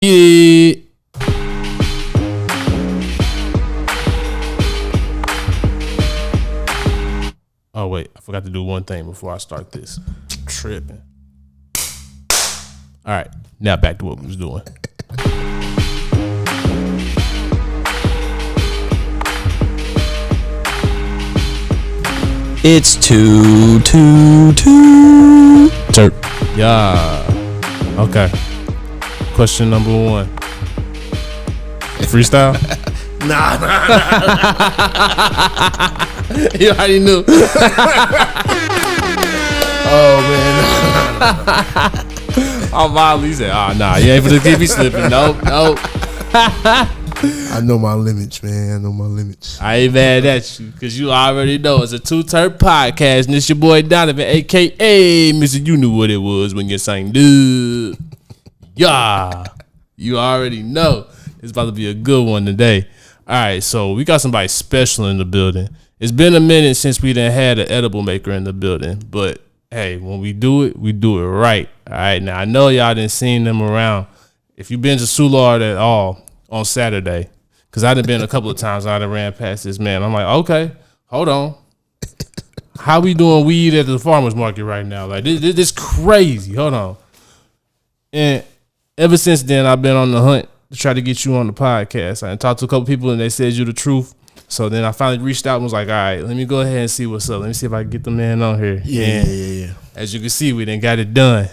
Yeah. Oh wait, I forgot to do one thing before I start this. I'm tripping. All right, now back to what we was doing. It's Too T3rpd. Yeah. Okay. Question number 1. Freestyle? Nah. You already knew. Oh man. Oh, Molly said, nah, you ain't gonna keep me slipping. Nope. I know my limits, man. I know my limits. I ain't mad at you, because you already know it's a Too T3rpd podcast, and it's your boy Donovan, a.k.a. Mr. You Knew What It Was When You Sang Dude. Yeah. You already know. It's about to be a good one today. All right, so we got somebody special in the building. It's been a minute since we done had an edible maker in the building, but hey, when we do it right. All right, now I know y'all done seen them around. If you've been to Soulard at all on Saturday, because I done been a couple of times, I done ran past this man. I'm like, okay, hold on. How we doing weed at the farmers market right now? Like, this crazy. Hold on. And ever since then, I've been on the hunt to try to get you on the podcast. I talked to a couple people and they said you the truth. So then I finally reached out and was like, all right, let me go ahead and see what's up. Let me see if I can get the man on here. Yeah. As you can see, we done got it done.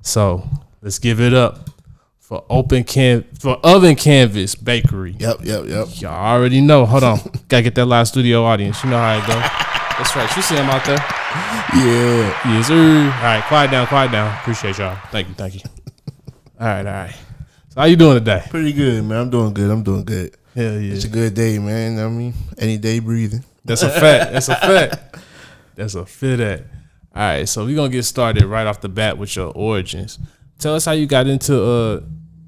So let's give it up for Oven Canvas Bakery. Yep. Y'all already know. Hold on. Gotta get that live studio audience. You know how it go. That's right. You see him out there. Yeah. Yes, sir. All right, quiet down. Appreciate y'all. Thank you. All right. So how you doing today? Pretty good, man. I'm doing good. Hell yeah. It's a good day, man. I mean, any day breathing. That's a fact. That's a fit. All right, so we're going to get started right off the bat with your origins. Tell us how you got into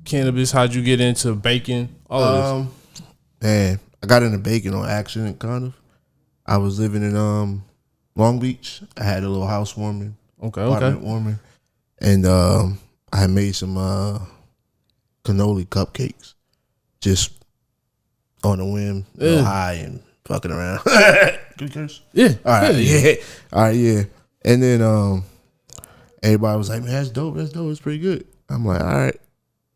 cannabis. How'd you get into baking? All of this. Man, I got into baking on accident, kind of. I was living in Long Beach. I had a little house warming. Apartment warming. And I had made some cannoli cupcakes. Just on a whim, high and fucking around. Can you curse? Yeah. All right, yeah. And then everybody was like, man, that's dope. It's pretty good. I'm like, all right.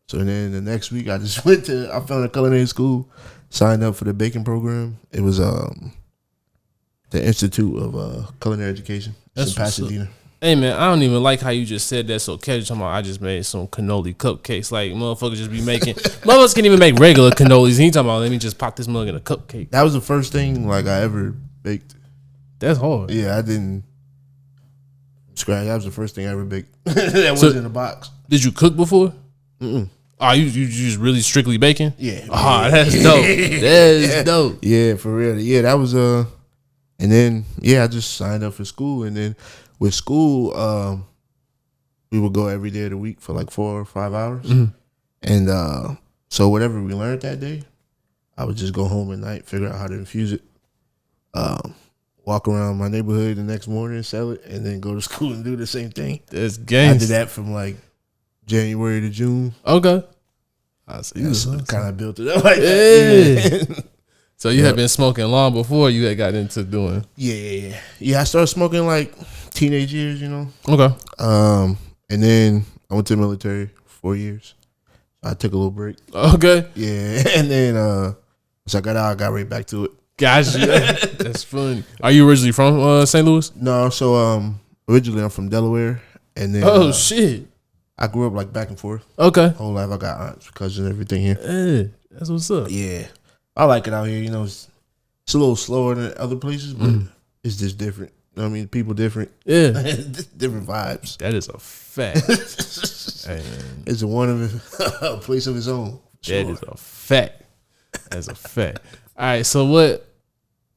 So then the next week, I just I found a culinary school, signed up for the baking program. It was the Institute of Culinary Education. It's in Pasadena. Hey, man, I don't even like how you just said that so casual. I just made some cannoli cupcakes. Like, motherfuckers just be making... motherfuckers can't even make regular cannolis. And he talking about, let me just pop this mug in a cupcake. That was the first thing, like, I ever baked. That's hard. Yeah, I didn't scratch. That was the first thing I ever baked. That was in a box. Did you cook before? Mm-mm. Oh, you just really strictly baking? Yeah. Oh, that's dope. That's dope. Yeah, for real. Yeah, that was... And then, yeah, I just signed up for school, and then... With school, we would go every day of the week for like 4 or 5 hours. Mm-hmm. And so whatever we learned that day, I would just go home at night, figure out how to infuse it, walk around my neighborhood the next morning, sell it, and then go to school and do the same thing. That's gangsta. I did that from like January to June. Okay. I see. Kind of built it up like that. Yeah. So you had been smoking long before you had got into doing? Yeah, I started smoking like teenage years, you know. Okay. And then I went to the military for 4 years. I took a little break. Okay. Yeah, and then so I got out, I got right back to it. Gotcha. That's funny. Are you originally from St. Louis? No, so originally I'm from Delaware, and then shit, I grew up like back and forth. Okay. Whole life I got aunts, cousins, everything here. Yeah, that's what's up. Yeah, I like it out here. You know, it's a little slower than other places, but it's just different. You know what I mean, people different. Yeah, different vibes. That is a fact. Hey, it's a place of its own. Sure. That is a fact. That's a fact. All right, so what?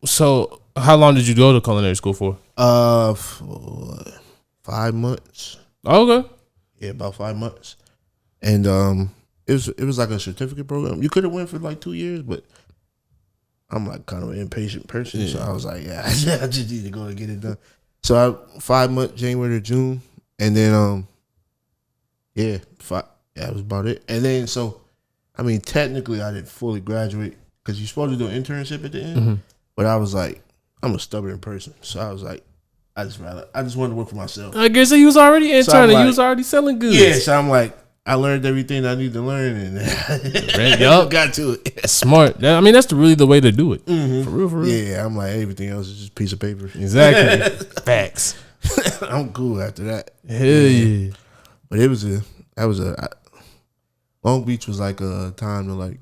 So how long did you go to culinary school for? 5 months. Okay. Yeah, about 5 months, and it was like a certificate program. You could have went for like 2 years, but I'm like kind of an impatient person, so I was like, yeah, I just need to go and get it done. So 5 months, January to June, and then that was about it. And then so I mean, technically, I didn't fully graduate because you're supposed to do an internship at the end. But I was like, I'm a stubborn person, so I was like, I just wanted to work for myself. I guess he was already interning. You was already selling goods. Yeah, so I'm like, I learned everything I need to learn, and got to it. Smart. I mean, that's really the way to do it. For real. Yeah, I'm like, everything else is just a piece of paper. Exactly. Facts. I'm cool after that. Hell yeah. But Long Beach was like a time to like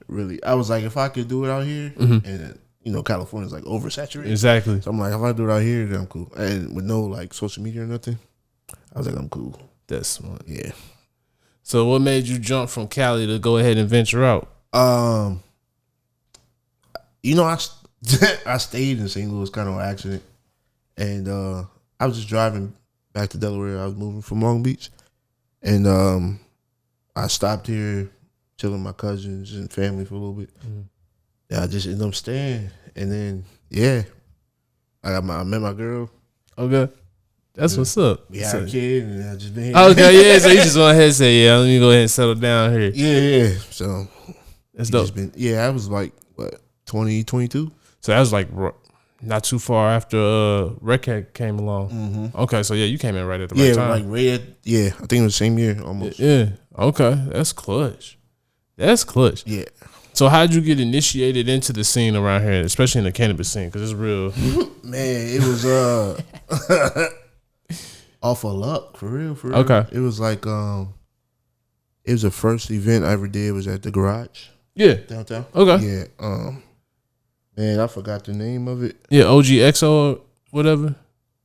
really. I was like, if I could do it out here, and California's like oversaturated. Exactly. So I'm like, if I do it out here, then I'm cool. And with no like social media or nothing, I was like, I'm cool. That's smart. Yeah. So what made you jump from Cali to go ahead and venture out? I stayed in St. Louis kind of on accident, and I was just driving back to Delaware. I was moving from Long Beach, and I stopped here, chilling with my cousins and family for a little bit. Yeah, I just ended up staying, and then I met my girl. Okay, that's what's up. We had a kid, and I just been here. Okay, yeah. So you just went ahead and say, yeah, let me go ahead and settle down here. Yeah. So that's dope. I was like, what, 2022? So that was like not too far after Red Cat came along. Okay, so yeah, you came in right at the right time. I think it was the same year almost. Yeah. Okay, that's clutch. Yeah. So how'd you get initiated into the scene around here, especially in the cannabis scene? Because it's real. Man, it was off of luck, for real. Okay. It was like it was the first event I ever did was at the garage. Yeah. Downtown. Okay. Yeah. Man, I forgot the name of it. Yeah, OGXO or whatever.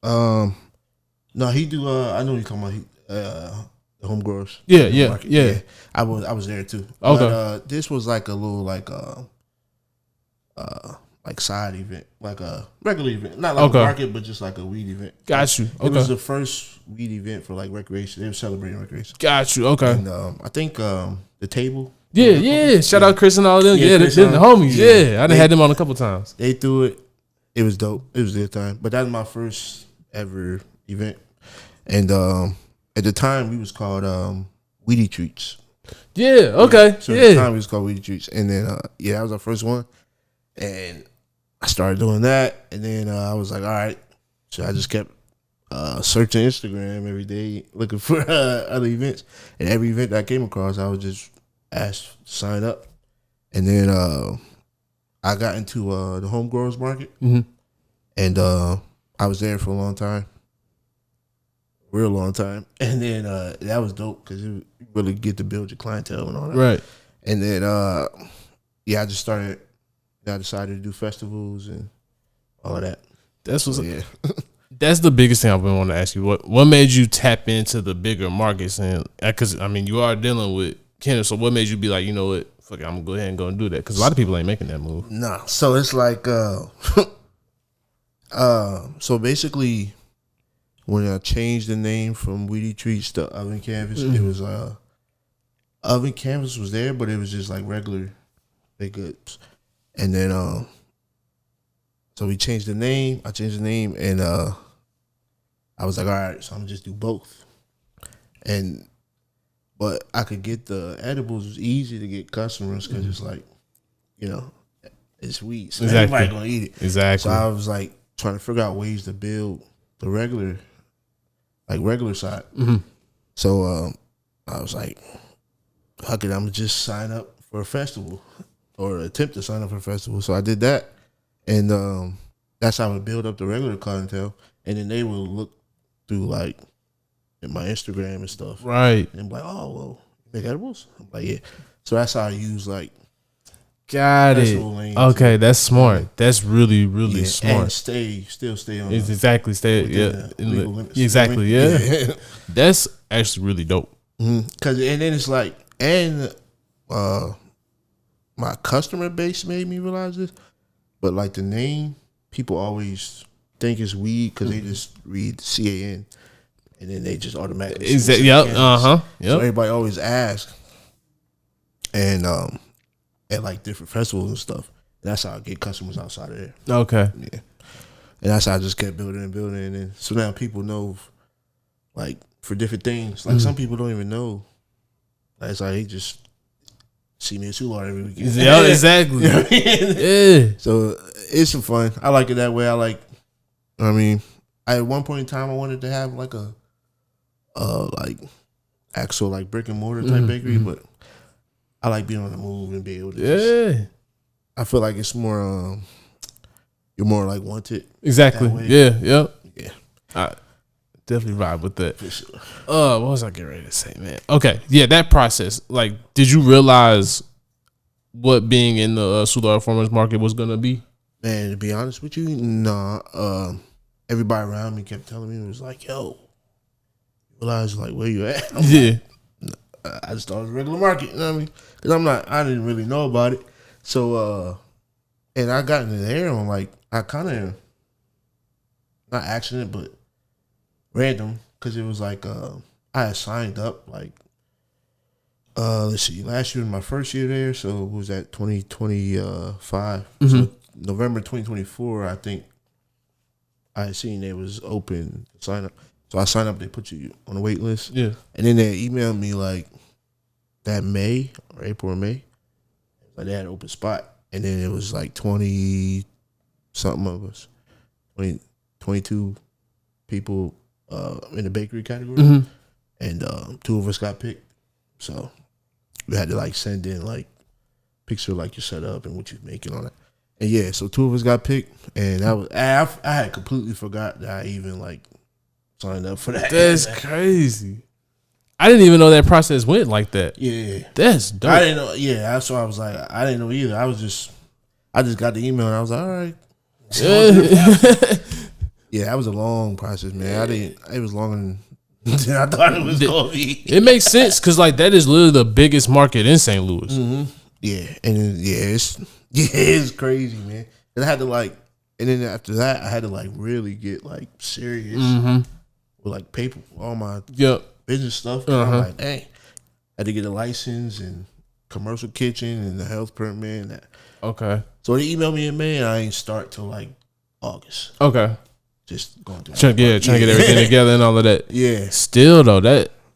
No, he do. I know you're talking about the home growers. Yeah. I was there too. Okay. But, this was like a little like side event, like a regular event, not like a market, but just like a weed event. Got you. Okay. It was the first weed event for like recreation. They were celebrating recreation. Got you. Okay. And I think the table. Yeah. Shout out Chris and all of them. Yeah, they're the homies. Yeah, I done had them on a couple times. They threw it. It was dope. It was their time. But that was my first ever event. And at the time, we was called Weedy Treats. Yeah, okay. So at the time, we was called Weedy Treats. And then, that was our first one. And I started doing that. And then I was like, all right. So I just kept searching Instagram every day, looking for other events. And every event that I came across, I would just ask to sign up. And then I got into the home growers market. And I was there for a long time. Real long time. And then that was dope because you really get to build your clientele and all that. Right. And then, I just started, I decided to do festivals and all of that. That's what's That's the biggest thing I've been wanting to ask you. What made you tap into the bigger markets? And because, I mean, you are dealing with cannabis, so what made you be like, you know what, fuck it, I'm going to go ahead and go and do that? Because a lot of people ain't making that move. Nah. So it's like, so basically, when I changed the name from Weedy Treats to Oven Canvas, it was Oven Canvas was there, but it was just like regular baked goods. And then so we changed the name. I changed the name, and I was like, all right, so I'm gonna just do both. But I could get the edibles. It was easy to get customers because it's like, it's weed, so everybody gonna eat it. Exactly. So I was like trying to figure out ways to build the regular side. So I was like, fuck it, I'm gonna just sign up for a festival or attempt to sign up for a festival. So I did that, and that's how I would build up the regular clientele, and then they will look through like in my Instagram and stuff, right? And be like, oh well, you make edibles? I'm like, yeah. So that's how I use like. Got it. Okay, that's smart. That's really, really smart. And still stay on. It's exactly stay. Yeah, legal limits, exactly. Yeah, that's actually really dope. Cause and then it's like, and my customer base made me realize this, but like the name, people always think it's weed because they just read CAN, and then they just automatically. Is that yep? Yep. So everybody always asks, and at like different festivals and stuff. And that's how I get customers outside of there. Okay. Yeah. And that's how I just kept building and building. And then, so now people know, like, for different things. Like, some people don't even know. Like, it's like see me at Soulard every weekend. Yeah, exactly. You know what I mean? Yeah. So it's some fun. I like it that way. At one point in time, I wanted to have like a actual like brick and mortar type bakery, but I like being on the move and be able to I feel like it's more you're more like wanted. Exactly. Yeah. Yep. Yeah. I definitely vibe with that. For sure. What was I getting ready to say, man? Okay. Yeah, that process. Like, did you realize what being in the Soulard Farmers Market was gonna be? Man, to be honest with you, nah. Everybody around me kept telling me, it was like, yo, you realize like where you at? Yeah. I just thought it was a regular market, you know what I mean? Because I didn't really know about it. So, and I got into there and like, I kind of, not accident, but random, because it was like, I had signed up like, let's see, last year was my first year there, so it was at 2025. So November 2024, I think I had seen it was open to sign up. So I signed up, they put you on the wait list. Yeah. And then they emailed me like that May or April or May. Like they had an open spot. And then it was like 20 something of us. 22 people in the bakery category. And 2 of us got picked. So we had to like send in like picture like your setup and what you're making on it. And yeah, so 2 of us got picked. And I had completely forgot that I even like signed up for that. That's crazy. I didn't even know that process went like that. Yeah. That's dope. I didn't know. Yeah, that's why I was like, I didn't know either. I just got the email and I was like, all right. Yeah, that was a long process, man. It was longer than I thought it was going to be. It makes sense because like that is literally the biggest market in St. Louis. Yeah, and it's crazy, man. And I had to like, and then after that, I had to like really get like serious with like paper, all my business stuff. I'm like, dang, had to get a license and commercial kitchen and the health permit. And that. Okay. So they emailed me in May, and I didn't start till like August. Okay. Just going through. Trying to get everything together and all of that. Yeah. Still though,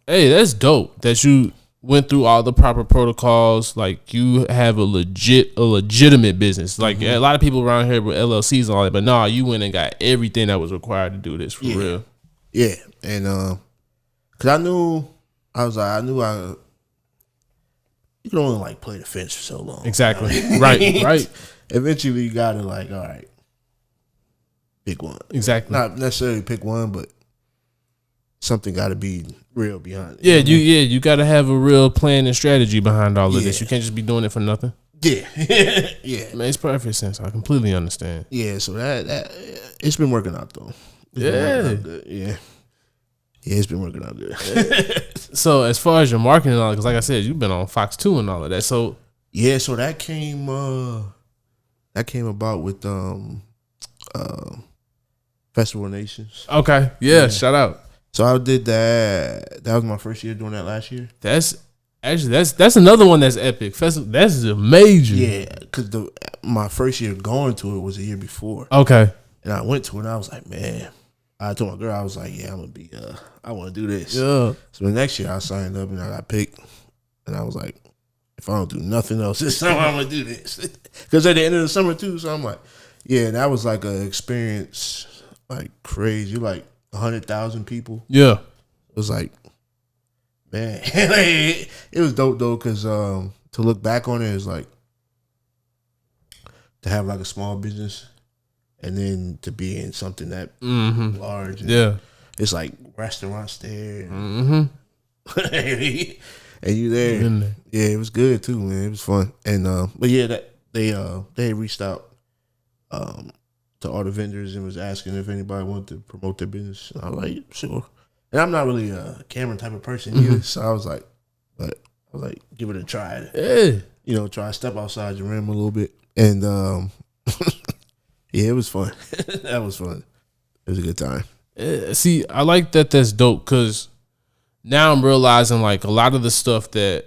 that's dope that you went through all the proper protocols. Like you have a legitimate business. Like a lot of people around here with LLCs and all that, but nah, you went and got everything that was required to do this for real. Yeah, and cause I knew you can only like play the fence for so long. Exactly. You know? Right. Eventually, you gotta like, all right, pick one. Exactly. Not necessarily pick one, but something got to be real behind it. You got to have a real plan and strategy behind all of this. You can't just be doing it for nothing. Yeah. Yeah. It makes perfect sense. I completely understand. Yeah, so that it's been working out though. Yeah, it's been working out good. So as far as your marketing and all, because like I said, you've been on Fox 2 and all of that. So yeah, so that came about with Festival of Nations. Okay, yeah, shout out. So I did that. That was my first year doing that last year. That's another one that's epic. Festival, that's a major. Yeah, because my first year going to it was a year before. Okay, and I went to it and I was like, man. I told my girl, I was like, yeah, I'm gonna be. I want to do this. Yeah. So the next year I signed up and I got picked, and I was like, if I don't do nothing else this summer, I'm gonna do this. Because at the end of the summer too, so I'm like, yeah, and that was like an experience, like crazy, like 100,000 people. Yeah. It was like, man, it was dope though, because to look back on it is like to have like a small business. And then to be in something that large, and it's like restaurants there, and you there. Yeah, it was good too, man. It was fun, and but yeah, that they reached out to all the vendors and was asking if anybody wanted to promote their business. And I was like, sure. And I'm not really a camera type of person either, so I was like, give it a try. Yeah, try to step outside your rim a little bit, and yeah, it was fun. That was fun. It was a good time. See, I like that. That's dope because now I'm realizing like a lot of the stuff that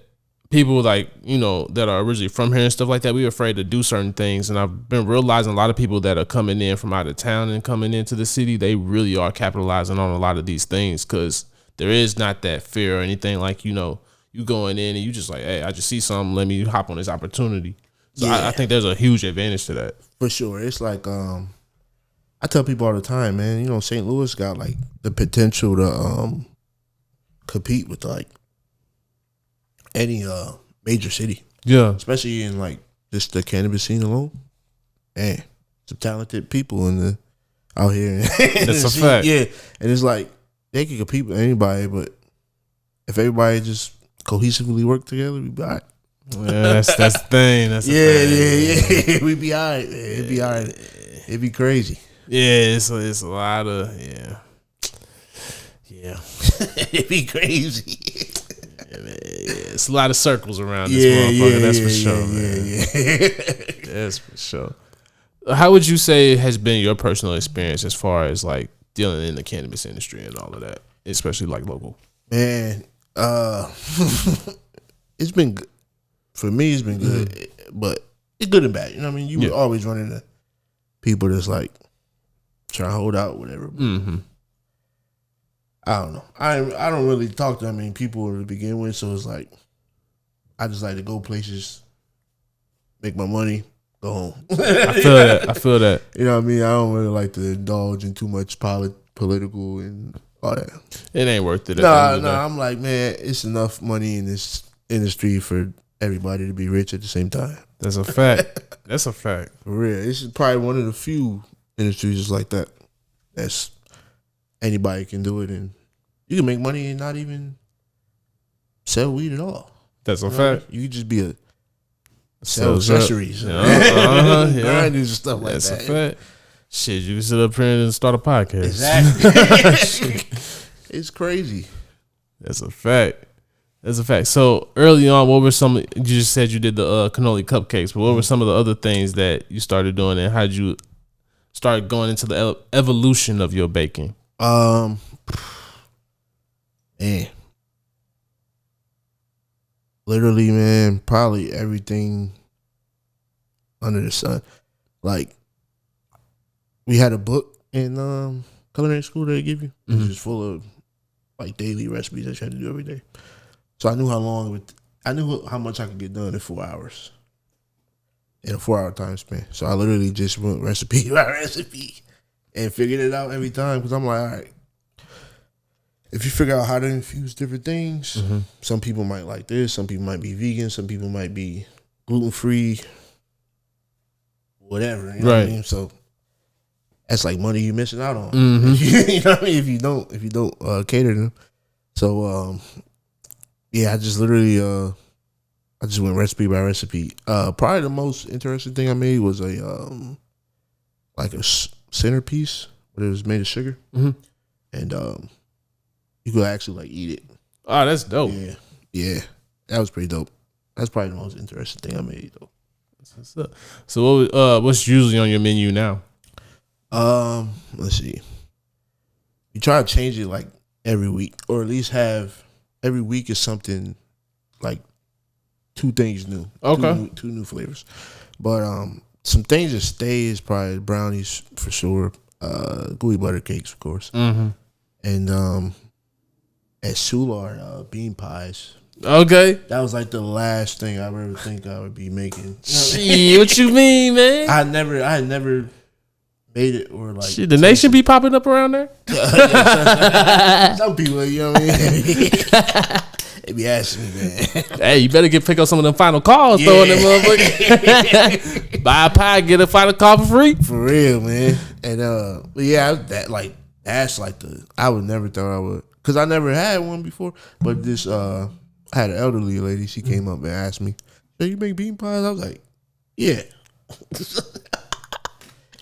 people like, that are originally from here and stuff like that, we were afraid to do certain things. And I've been realizing a lot of people that are coming in from out of town and coming into the city, they really are capitalizing on a lot of these things because there is not that fear or anything like, you you going in and you just like, hey, I just see something. Let me hop on this opportunity. So Yeah. I think there's a huge advantage to that. For sure. It's like I tell people all the time, man, you know, St. Louis got like the potential to compete with like any major city. Yeah. Especially in like just the cannabis scene alone. Man, some talented people out here. That's a fact. Yeah. And it's like they can compete with anybody, but if everybody just cohesively work together, we be all right. Yeah, that's the thing. That's the thing. Yeah. We be all right, man. It'd be all right. It'd be crazy. Yeah, it's a lot of It'd be crazy. It's a lot of circles around this motherfucker. That's for sure, man. Yeah. That's for sure. How would you say has been your personal experience as far as like dealing in the cannabis industry and all of that, especially like local? Man, it's been good. For me, it's been good, but it's good and bad. You know what I mean? You would always run into people that's like trying to hold out, whatever. Mm-hmm. I don't know. I don't really talk to that many people to begin with, so it's like I just like to go places, make my money, go home. I feel that. You know what I mean? I don't really like to indulge in too much political and all that. It ain't worth it. No. I'm like, man, it's enough money in this industry for everybody to be rich at the same time. That's a fact. That's a fact. For real. This is probably one of the few industries just like that. That's anybody can do it, and you can make money and not even sell weed at all. That's a fact. You could just be a sell accessories, grinders and stuff like that. That's a fact. Shit, you can sit up here and start a podcast. Exactly. It's crazy. That's a fact. That's a fact. So early on, what were some? You just said you did the cannoli cupcakes, but what were some of the other things that you started doing, and how did you start going into the evolution of your baking? Man, literally, man, probably everything under the sun. Like, we had a book in culinary school they give you. It's just full of like daily recipes that you had to do every day. So I knew I knew how much I could get done in 4 hours. In a 4-hour time span. So I literally just went recipe by recipe and figured it out every time. Because I'm like, all right, if you figure out how to infuse different things, some people might like this, some people might be vegan, some people might be gluten-free, whatever. You know what I mean? So that's like money you're missing out on. You know what I mean? If you don't cater to them. So yeah, I just literally I just went recipe by recipe. Probably the most interesting thing I made was a like a centerpiece, but it was made of sugar, and you could actually like eat it. Oh, that's dope. Yeah, that was pretty dope. That's probably the most interesting thing I made though. So what's usually on your menu now? Let's see. We try to change it like every week, or at least have every week is something like 2 things new. Okay. Two new flavors. But some things that stay is probably brownies for sure. Gooey butter cakes, of course. And at Soulard, bean pies. Okay. That was like the last thing I ever think I would be making. Shit, what you mean, man? I had never made it or like. Shit, the nation be popping up around there? Some people, you know what I mean? They be asking me, man. Hey, you better pick up some of them final calls, throwing them motherfuckers. Buy a pie, get a final call for free. For real, man. And but yeah, that's like I would never thought I would, because I never had one before. But this I had an elderly lady. She came up and asked me, "So you make bean pies?" I was like, "Yeah."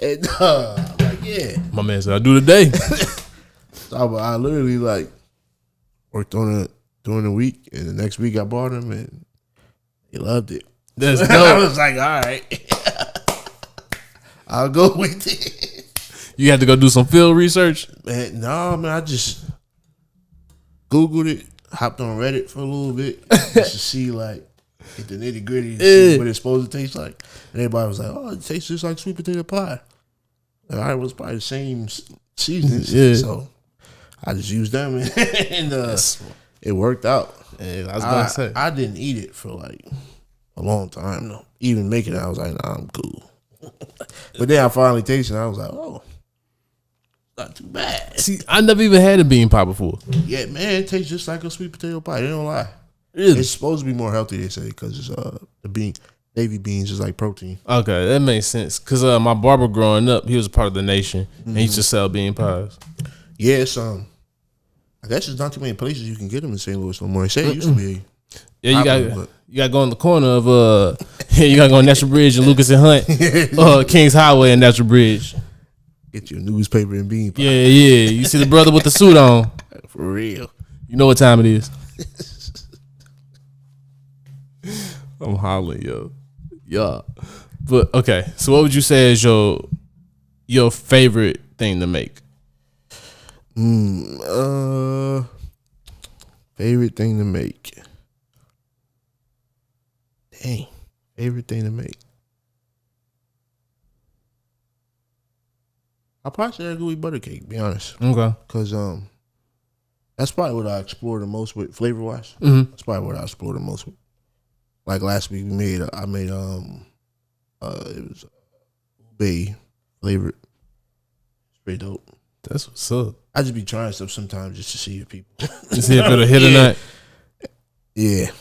And I'm like, "Yeah." My man said, "I do today." So I literally like worked on it during the week, and the next week I bought them, and they loved it. That's dope. I was like, all right, I'll go with it. You had to go do some field research? Man, I just Googled it, hopped on Reddit for a little bit just to see like the nitty gritty, see what it's supposed to taste like. And everybody was like, "Oh, it tastes just like sweet potato pie." And I was probably the same seasons, so I just used them, and it worked out. Yeah, I was about to say. I didn't eat it for like a long time though. Even making it, I was like, nah, I'm cool. But then I finally tasted it. I was like, oh, not too bad. See, I never even had a bean pie before. Yeah, man, it tastes just like a sweet potato pie. They don't lie. Really? It's supposed to be more healthy, they say, because it's the navy beans is like protein. Okay, that makes sense. Cause my barber growing up, he was a part of the nation, and he used to sell bean pies. Yeah, it's I guess there's not too many places you can get them in St. Louis no more. They say it used to be. Yeah, you got to go in the corner of you got to go on Natural Bridge and Lucas and Hunt, Kings Highway and Natural Bridge. Get your newspaper and bean pie. Yeah. You see the brother with the suit on. For real. You know what time it is. I'm hollering, yo. Yeah. But okay, so what would you say is your favorite thing to make? Favorite thing to make. Dang. Favorite thing to make. I'll probably say a gooey butter cake, to be honest. Okay. Because that's probably what I explore the most with flavor wise. Mm-hmm. That's probably what I explore the most with. Like last week I made it was ube flavored. It's pretty dope. That's what's up. I just be trying stuff sometimes just to see if people See if it'll hit or not. Yeah.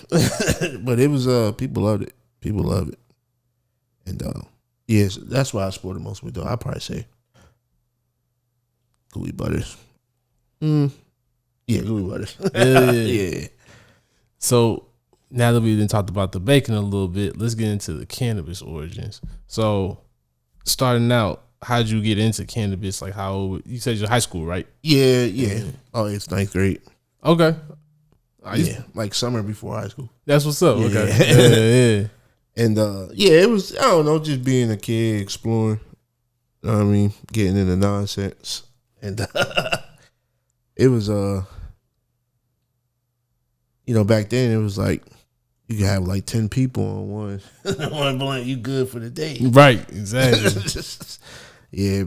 But it was people loved it. People love it. And yes, that's why I explore the most with though. I'd probably say gooey butters. Yeah, gooey butters. Yeah. So now that we've talked about the bacon a little bit, let's get into the cannabis origins. So starting out, how'd you get into cannabis? Like how old, you said you're high school, right? Yeah. Oh, it's 9th grade. Okay. Yeah, like summer before high school. That's what's up. Yeah. Okay. Yeah. And it was, I don't know, just being a kid, exploring. You know what I mean? Getting into nonsense. And it was back then it was like you could have like 10 people on one blunt, you good for the day. Right, exactly. Yeah,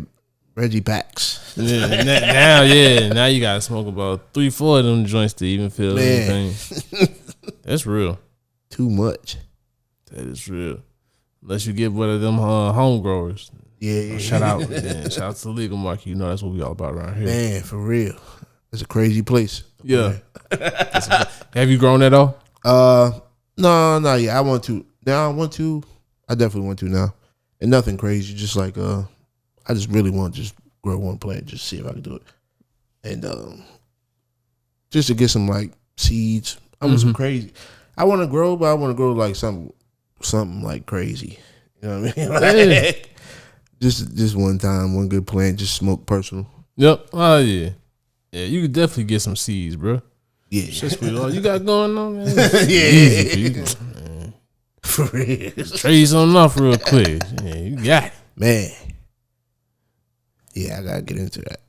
Reggie packs. Yeah, now you gotta smoke about 3-4 of them joints to even feel anything. That's real. Too much. That is real. Unless you get one of them home growers. Yeah. Shout out to the legal market. You know that's what we all about around here. Man, for real. It's a crazy place. Yeah. Have you grown at all? No, not yet. I want to. Now I want to. I definitely want to now. And nothing crazy. Just like I just really want to just grow one plant, just see if I can do it. And just to get some like seeds. I want some crazy. I want to grow, but I want to grow like something like crazy. You know what I mean? Like, just one time, one good plant, just smoke personal. Yep. Oh yeah. Yeah, you could definitely get some seeds, bro. Yeah. That's what all you got going on, man. Yeah. Easy, man. For real. Trade something off real quick. Yeah, you got it. Man. Yeah, I gotta get into that.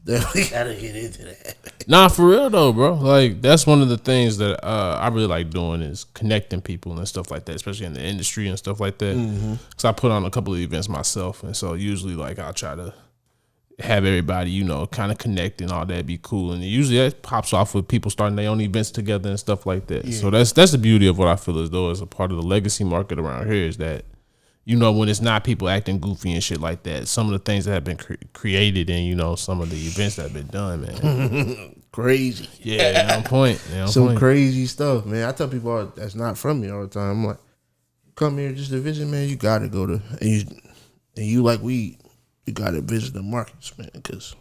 Definitely gotta get into that. Nah, for real though, bro. Like that's one of the things that I really like doing is connecting people and stuff like that, especially in the industry and stuff like that. Because I put on a couple of events myself, and so usually like I'll try to have everybody, kind of connect and all that, be cool. And usually that pops off with people starting their own events together and stuff like that. Yeah. So that's the beauty of what I feel as though is a part of the legacy market around here is that, when it's not people acting goofy and shit like that, some of the things that have been created and, some of the events that have been done, man. Crazy. Yeah, on point. Some crazy stuff, man. I tell people that's not from me all the time. I'm like, come here just to visit, man. You got to go to, and you like weed. You gotta visit the markets, man, because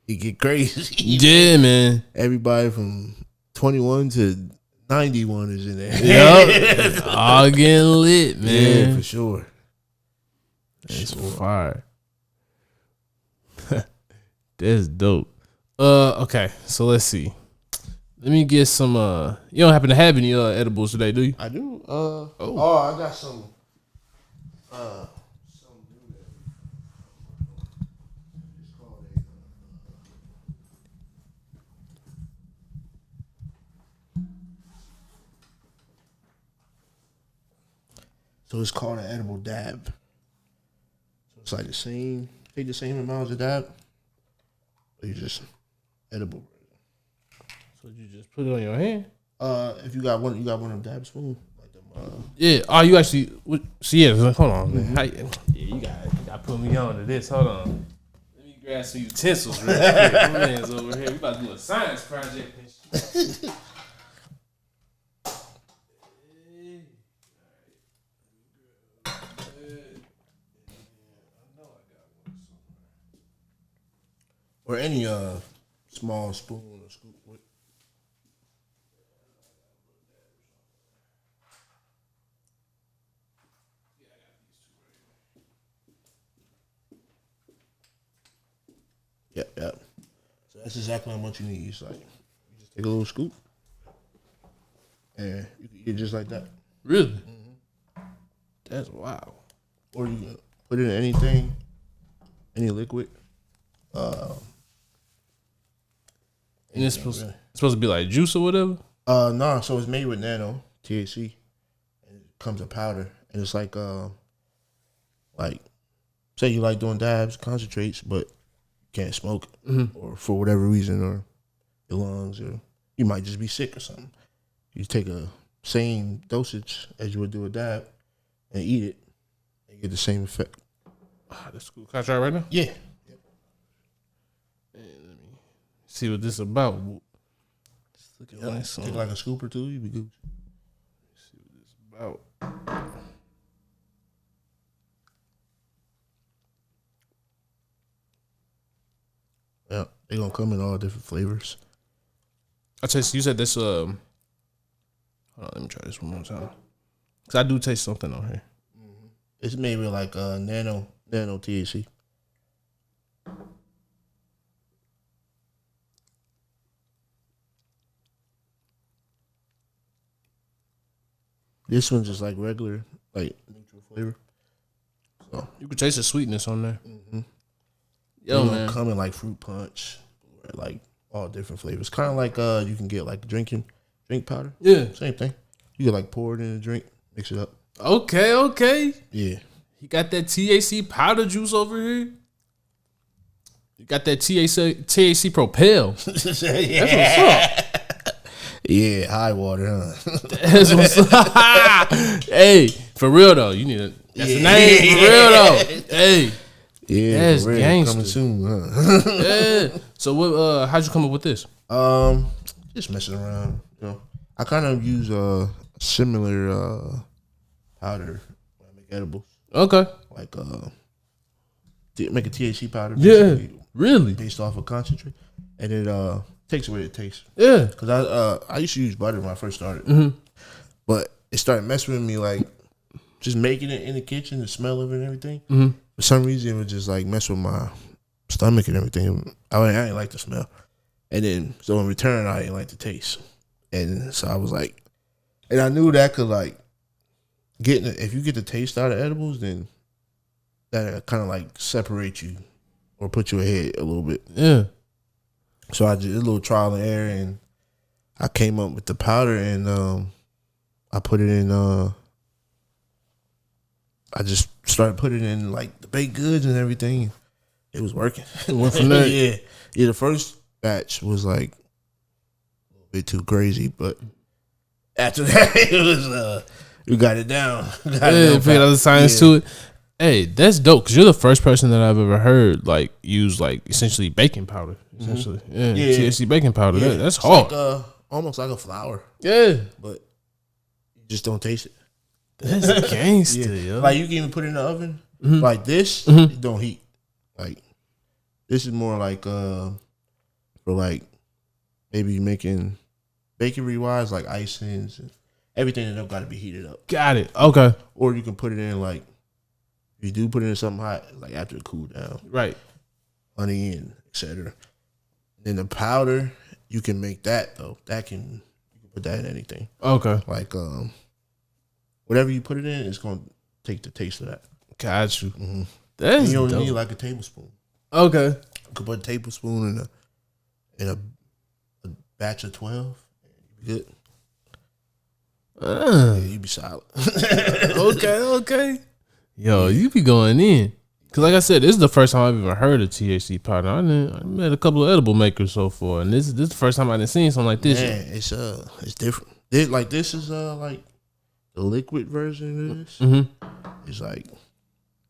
it get crazy. Yeah, man. Everybody from 21 to 91 is in there. Yep. All getting lit, man. Yeah, for sure. It's fire. That's dope. Okay, so let's see. Let me get some. You don't happen to have any edibles today, do you? I do. I got some. So it's called an edible dab. So it's like take the same amount as a dab, but you just edible. So you just put it on your hand? If you got one of them dab spoons. Like them, Yeah. Oh, you actually. See, yeah. Hold on, man. You gotta put me on to this. Hold on. Let me grab some utensils real quick. My man's over here. We about to do a science project and shit. or any small spoon or scoop with. Yep. So that's exactly how much you need. It's like you just take a little scoop, and you can eat it just like that. Really? Mm-hmm. That's wild. Or you can put it in anything, any liquid. And it's supposed to be like juice or whatever? No, so it's made with nano THC. And it comes a powder. And it's like say you like doing dabs, concentrates, but you can't smoke it. Or for whatever reason, or your lungs, or you might just be sick or something. You take a same dosage as you would do a dab and eat it and get the same effect. That's cool. Can I try it right now? Yeah. See what this is about. Just look at Take like a scoop or two, you be good. See what this is about. Yeah, they're gonna come in all different flavors. I taste. You said this. Hold on, let me try this one more time. Cause I do taste something on here. It's made with like nano THC. This one's just like regular, like neutral flavor. So You can taste the sweetness on there. Yo, man, come in like fruit punch, or like all different flavors. Kind of like you can get like drink powder. Yeah, same thing. You can like pour it in a drink, mix it up. Okay. Yeah, You got that THC powder juice over here. You got that THC Propel. That's what's up. Yeah, high water, huh? That's what's up. Hey, for real though, you need a that's the name for real though. Hey, yeah, that's gangster. Coming soon, huh? Yeah. So what? How'd you come up with this? Just messing around. You know, I kind of use a similar powder when I make edibles. Okay. Like make a THC powder. Yeah. Really? Based off of concentrate, and it takes away the taste. Yeah. Because I used to use butter when I first started, but it started messing with me, like just making it in the kitchen, the smell of it and everything. For some reason, it would just like mess with my stomach and everything. I didn't like the smell, and then so in return, I didn't like the taste, and so I was like, and I knew that could like if you get the taste out of edibles, then that kind of like separate you or put you ahead a little bit. Yeah. So I did a little trial and error, and I came up with the powder, and I put it in. I just started putting it in like the baked goods and everything. It was working. Went from there. Yeah. The first batch was like a little bit too crazy, but after that, it was we got it down. Figured out the science to it. Hey, that's dope because you're the first person that I've ever heard like use like essentially baking powder. Essentially, yeah. THC baking powder. Yeah. That's it's hard. like, almost like a flour. Yeah, but you just don't taste it. That's gangster, yo. Like you can even put it in the oven. Like this, it don't heat. Like this is more like for like maybe making bakery wise, like icings and everything that don't got to be heated up. Got it. Okay. Or you can put it in like you do put it in something hot, like after it cool down. Right. Honey and etc. Then the powder, you can make that though. You can put that in anything. Okay. Like whatever you put it in, it's gonna take the taste of that. Got you. That's you only dope. need like a tablespoon. Okay. You could put a tablespoon in a batch of 12. You be good. Yeah, you be solid. Okay. Yo, you be going in. Cause like I said, this is the first time I've even heard of THC powder. I met a couple of edible makers so far, and this is the first time I've seen something like this. Man, it's different. Like this is like the liquid version of this. It's like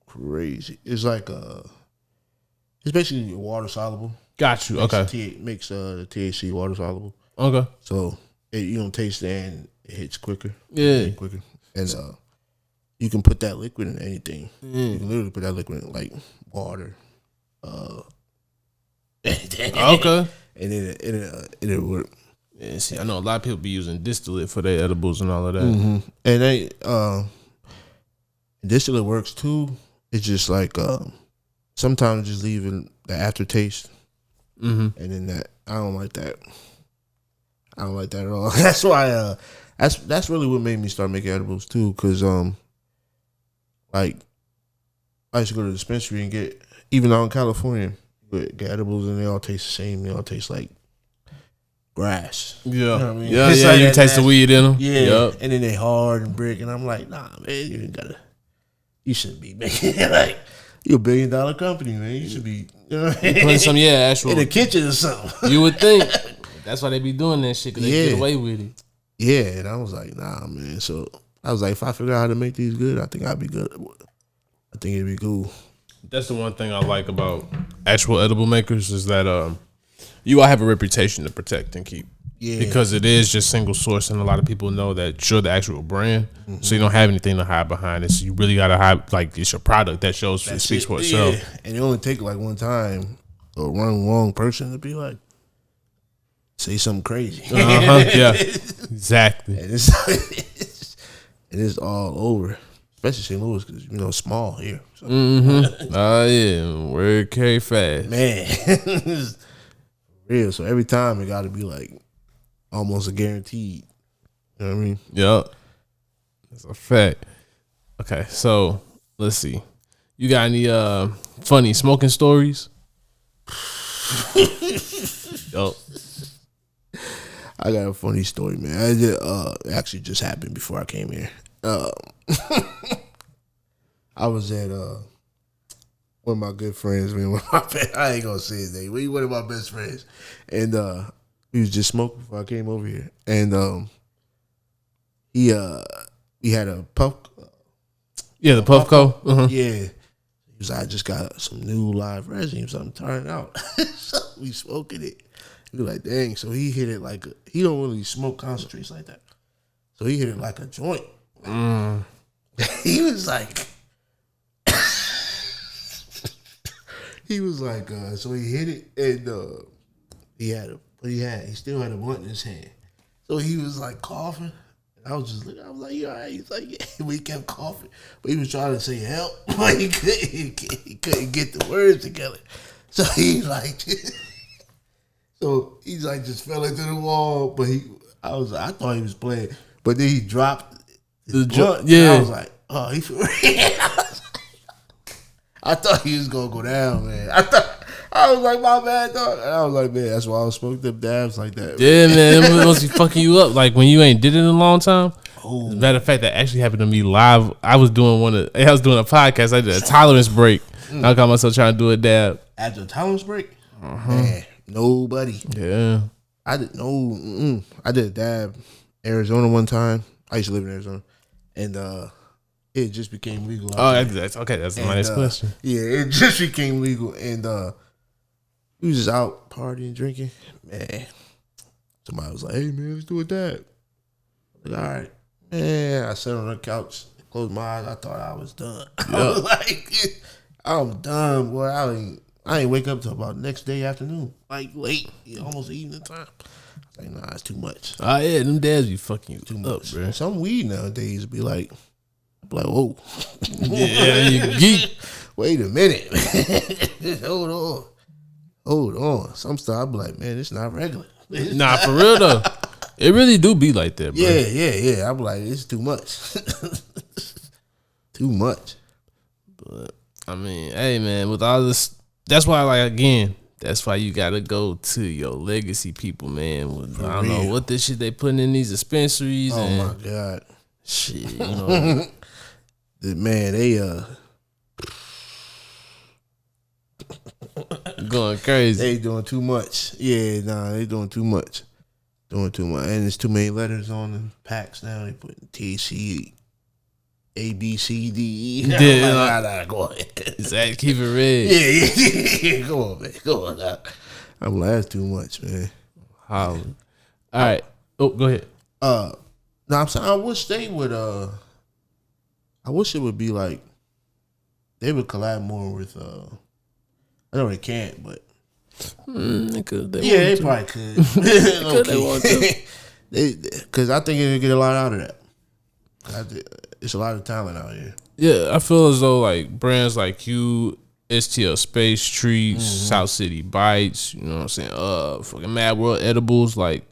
crazy. It's like it's basically water soluble. Got you. Okay. Makes the THC water soluble. Okay. So you don't taste it and it hits quicker. Yeah. Quicker. And you can put that liquid in anything. You can literally put that liquid in like water. Okay. And it'll work. Yeah, see, I know a lot of people be using distillate for their edibles and all of that. And they distillate works too. It's just like sometimes just leaving the aftertaste. And then that I don't like that. I don't like that at all. That's why that's really what made me start making edibles too. Cause like I used to go to the dispensary and get, even out in California, get edibles and they all taste the same. They all taste like grass. Yeah. You know what I mean? Yeah, It's yeah. like You that taste the weed in them. Yeah. Yep. And then they hard and brick. And I'm like, nah, man, you shouldn't be making it like, you're $1 billion company, man. You should be, you know what I mean? Putting some, actual. In the kitchen or something. You would think. That's why they be doing that shit, because they get away with it. Yeah, and I was like, nah, man. So I was like, if I figure out how to make these good, I think I'd be good. I think it'd be cool. That's the one thing I like about actual edible makers is that you all have a reputation to protect and keep. Yeah. Because it is just single source, and a lot of people know that you're the actual brand, so you don't have anything to hide behind it. So you really gotta hide, like, it's your product that shows, it speaks for itself. Yeah. And it only take like one time or one wrong person to be like, say something crazy. Yeah, exactly. And it's all over, especially St. Louis, because it's small here. So. Yeah, word carry fast, man. It's real. So every time it got to be like almost a guaranteed. You know what I mean? Yep, that's a fact. Okay, so let's see. You got any funny smoking stories? Yup. I got a funny story, man. It actually just happened before I came here. I was at one of my good friends, man. I ain't gonna say his name. He one of my best friends, and he was just smoking before I came over here, and he had a puff. Yeah, the Puffco. Yeah, he was. I just got some new live resin, so I'm trying out. So we smoking it. He was like, dang. So he hit it like he don't really smoke concentrates like that. So he hit it like a joint. He was like, so he hit it and he still had a blunt in his hand. So he was like coughing. I was just looking. I was like, you all right? He's like, yeah. But he kept coughing. But he was trying to say help, but he couldn't get the words together. So he's like, just fell into the wall. But I thought he was playing. But then he dropped the blunt. Yeah. I was like, oh, he for real. I thought he was gonna go down, man. I was like, my bad, dog. And I was like, man, that's why I was smoking them dabs like that. Yeah, man, it must be fucking you up. Like when you ain't did it in a long time. Oh. As a matter of fact, that actually happened to me live. I was doing a podcast. I did a tolerance break. I caught myself trying to do a dab. After a tolerance break? Man, nobody. Yeah. I did a dab Arizona one time. I used to live in Arizona. And it just became legal. That's okay. That's my next question. Yeah, it just became legal. And we was just out partying, drinking. Man, somebody was like, hey, man, let's do a dab. I was like, all right. Man, I sat on the couch, closed my eyes. I thought I was done. Yeah. I was like, I'm done, boy. I ain't wake up till about next day afternoon. Like late, almost evening time. I was like, nah, it's too much. Yeah, them dads be fucking you too up, much. Bro. Some weed nowadays be like, whoa. Yeah, you geek. Wait a minute. Hold on. Some stuff I be like, man, it's not regular. Nah, for real though. It really do be like that, bro. Yeah. I be like, it's too much. Too much. But I mean, hey man, with all this, that's why that's why you gotta go to your legacy people, man. I don't know what this shit they putting in these dispensaries. Oh my God. Shit, you know. Man, they Going crazy. They doing too much. Yeah, nah, they doing too much. Doing too much. And there's too many letters on the packs now. They put THC, A, B, C, D, E. Yeah, Nah, go ahead. Exactly. Keep it red. Yeah. Go on, man. Go on. I'm like, that's too much, man. All right. Oh, go ahead. No, I'm saying I wish they would. I wish it would be like they would collab more with. I know they can't, but They they probably could. They want to. Because I think they get a lot out of that. It's a lot of talent out here. Yeah, I feel as though like brands like you, STL Space Treats, South City Bites, you know what I'm saying? Fucking Mad World Edibles, like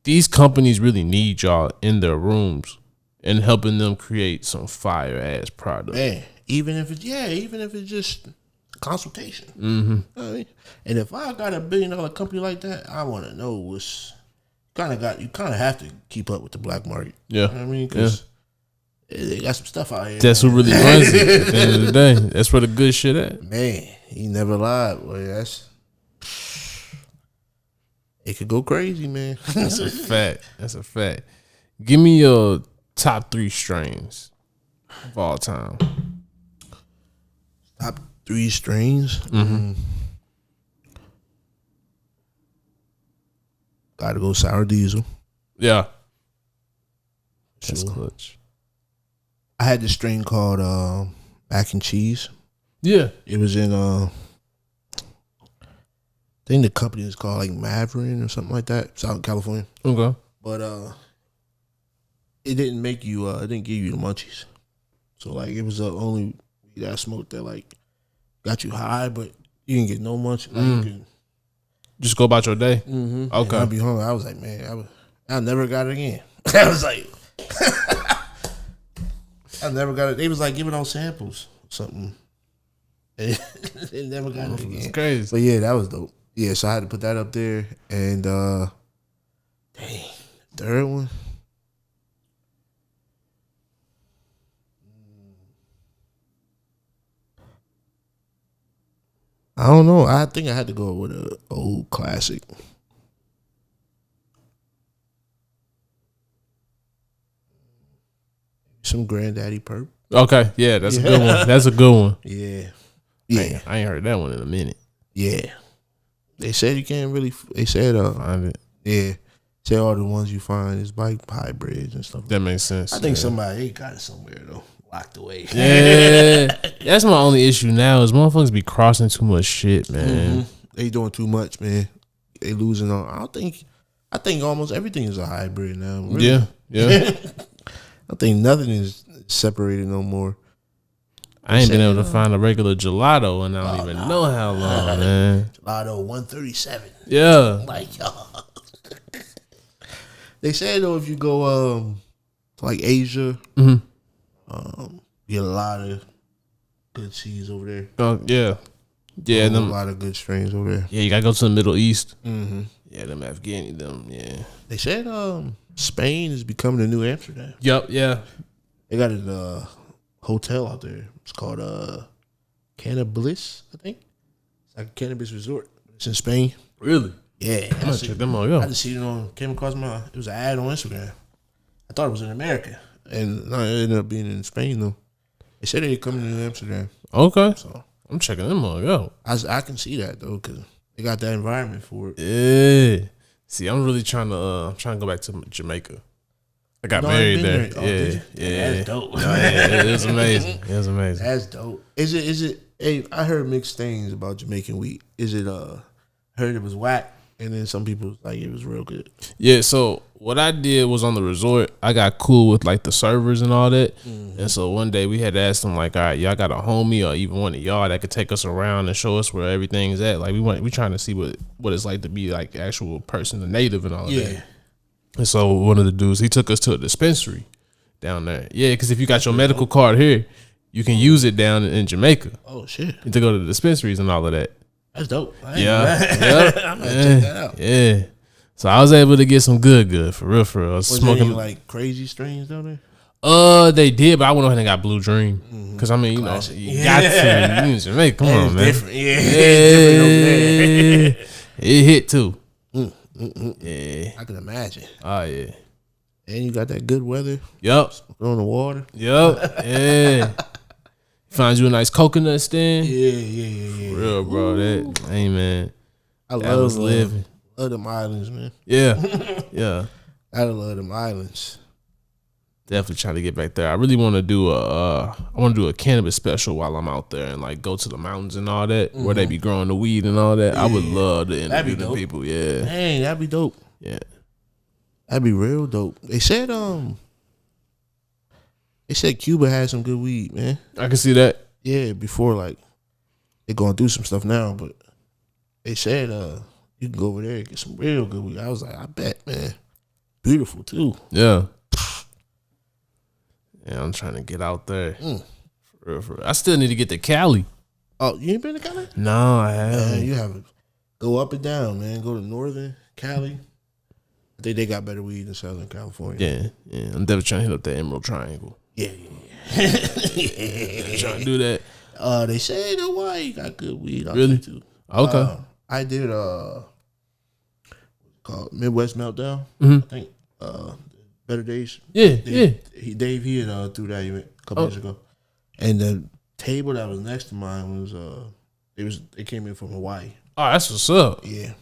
these companies really need y'all in their rooms and helping them create some fire ass product. Man, even if it's just consultation. Mm-hmm. You know what I mean? And if I got $1 billion company like that, I want to know what's you kind of have to keep up with the black market. Yeah, you know what I mean, because they got some stuff out here. That's man. who really runs it. At the end of the day, that's where the good shit at. Man, he never lied. Boy, it could go crazy, man. That's a fact. That's a fact. Give me your top 3 strains of all time. Top 3 strains. Mm-hmm. Gotta go sour diesel. Yeah, that's Sure. clutch. I had this strain called mac and cheese. Yeah, It was in I think the company is called like Maverin or something like that. It's out in California. okay. But it didn't make you it didn't give you the munchies. So like it was the only weed I smoked that like got you high, but you didn't get no munchies. Like you could, Just go about your day. okay. Okay. I'd be hungry. I was like, man, I never got it again. I was like, I never got it. They was like giving out samples or something. They never got it again. It's crazy. But yeah, that was dope. Yeah, so I had to put that up there. And third one. I don't know. I think I had to go with an old classic. Some Granddaddy Perp. Okay, yeah, that's a good one. That's a good one. Yeah. Yeah. I ain't heard that one in a minute. Yeah. They said you can't really, they said, Find it. yeah. Say all the ones you find is like hybrids and stuff. That makes sense. I think somebody got it somewhere though, locked away. Yeah, that's my only issue now is motherfuckers be crossing too much shit, man. They doing too much, man. They losing on. I think almost everything is a hybrid now. Really. Yeah. I think nothing is separated no more. I ain't been able to find a regular gelato, and I don't even know how long, man. Gelato 137. Yeah, Like y'all. They said though, if you go to like Asia, you get a lot of good seeds over there. Yeah, A lot of good strains over there. Yeah, you gotta go to the Middle East. Mm-hmm. Yeah, them Afghani, them. Yeah. They said Spain is becoming the new Amsterdam. Yep. Yeah. They got a hotel out there. It's called Cannabis, I think. It's like a cannabis resort. It's in Spain. Really? Yeah. I'm gonna check them out. I Yo. just seen it came across it was an ad on Instagram. I thought it was in America. And no, it ended up being in Spain though. They said they coming to Amsterdam. Okay. So I'm checking them out. Yo. I can see that though, because they got that environment for it. Yeah. See, I'm really trying to go back to Jamaica. I got married there. Yeah. That's dope. Yeah, it was amazing. It was amazing. That's dope. Is it? Hey, I heard mixed things about Jamaican weed. Is it? I heard it was whack, and then some people was like it was real good. Yeah. So what I did was on the resort, I got cool with like the servers and all that. And so one day we had to ask them like, all right, y'all got a homie or even one of y'all that could take us around and show us where everything's at. Like we trying to see what it's like to be like the actual person, the native and all of that. And so one of the dudes, he took us to a dispensary down there. Yeah, because if you got your medical card here, you can use it down in Jamaica. Oh shit! And to go to the dispensaries and all of that. That's dope. Yeah. I'm gonna check that out. Yeah. So I was able to get some good for real. I was Was smoking there any, like crazy strains down there? They did, but I went ahead and got Blue Dream. Cause I mean, you know, you got to. You Jamaica, come on, man. Different. Yeah, it's different over there. It hit too. Yeah, I can imagine. Oh yeah. And you got that good weather. Yep. On the water. Yep. Yeah. Find you a nice coconut stand. Yeah. For real, bro. That, hey, man. I That was living. Love them islands, man. Yeah. Yeah. I love them islands. Definitely trying to get back there. I really want to do a cannabis special while I'm out there and like go to the mountains and all that where they be growing the weed and all that. Yeah. I would love to interview the people. Yeah. Dang, that'd be dope. Yeah. That'd be real dope. They said Cuba had some good weed, man. I can see that. Yeah, before like they're going through some stuff now, but they said you can go over there and get some real good weed. I was like, I bet, man. Beautiful too. Yeah. Yeah, I'm trying to get out there. For real. I still need to get to Cali. Oh, you ain't been to Cali? No, I haven't. Man, you haven't. Go up and down, man. Go to northern Cali. I think they got better weed in Southern California. Yeah. I'm definitely trying to hit up that Emerald Triangle. Yeah. Trying to do that. They said Hawaii got good weed. Really? Too. Okay. I did called Midwest Meltdown. I think Better Days. Yeah. Dave had threw that event a couple years ago, and the table that was next to mine was they came in from Hawaii. Oh, that's what's up. Yeah,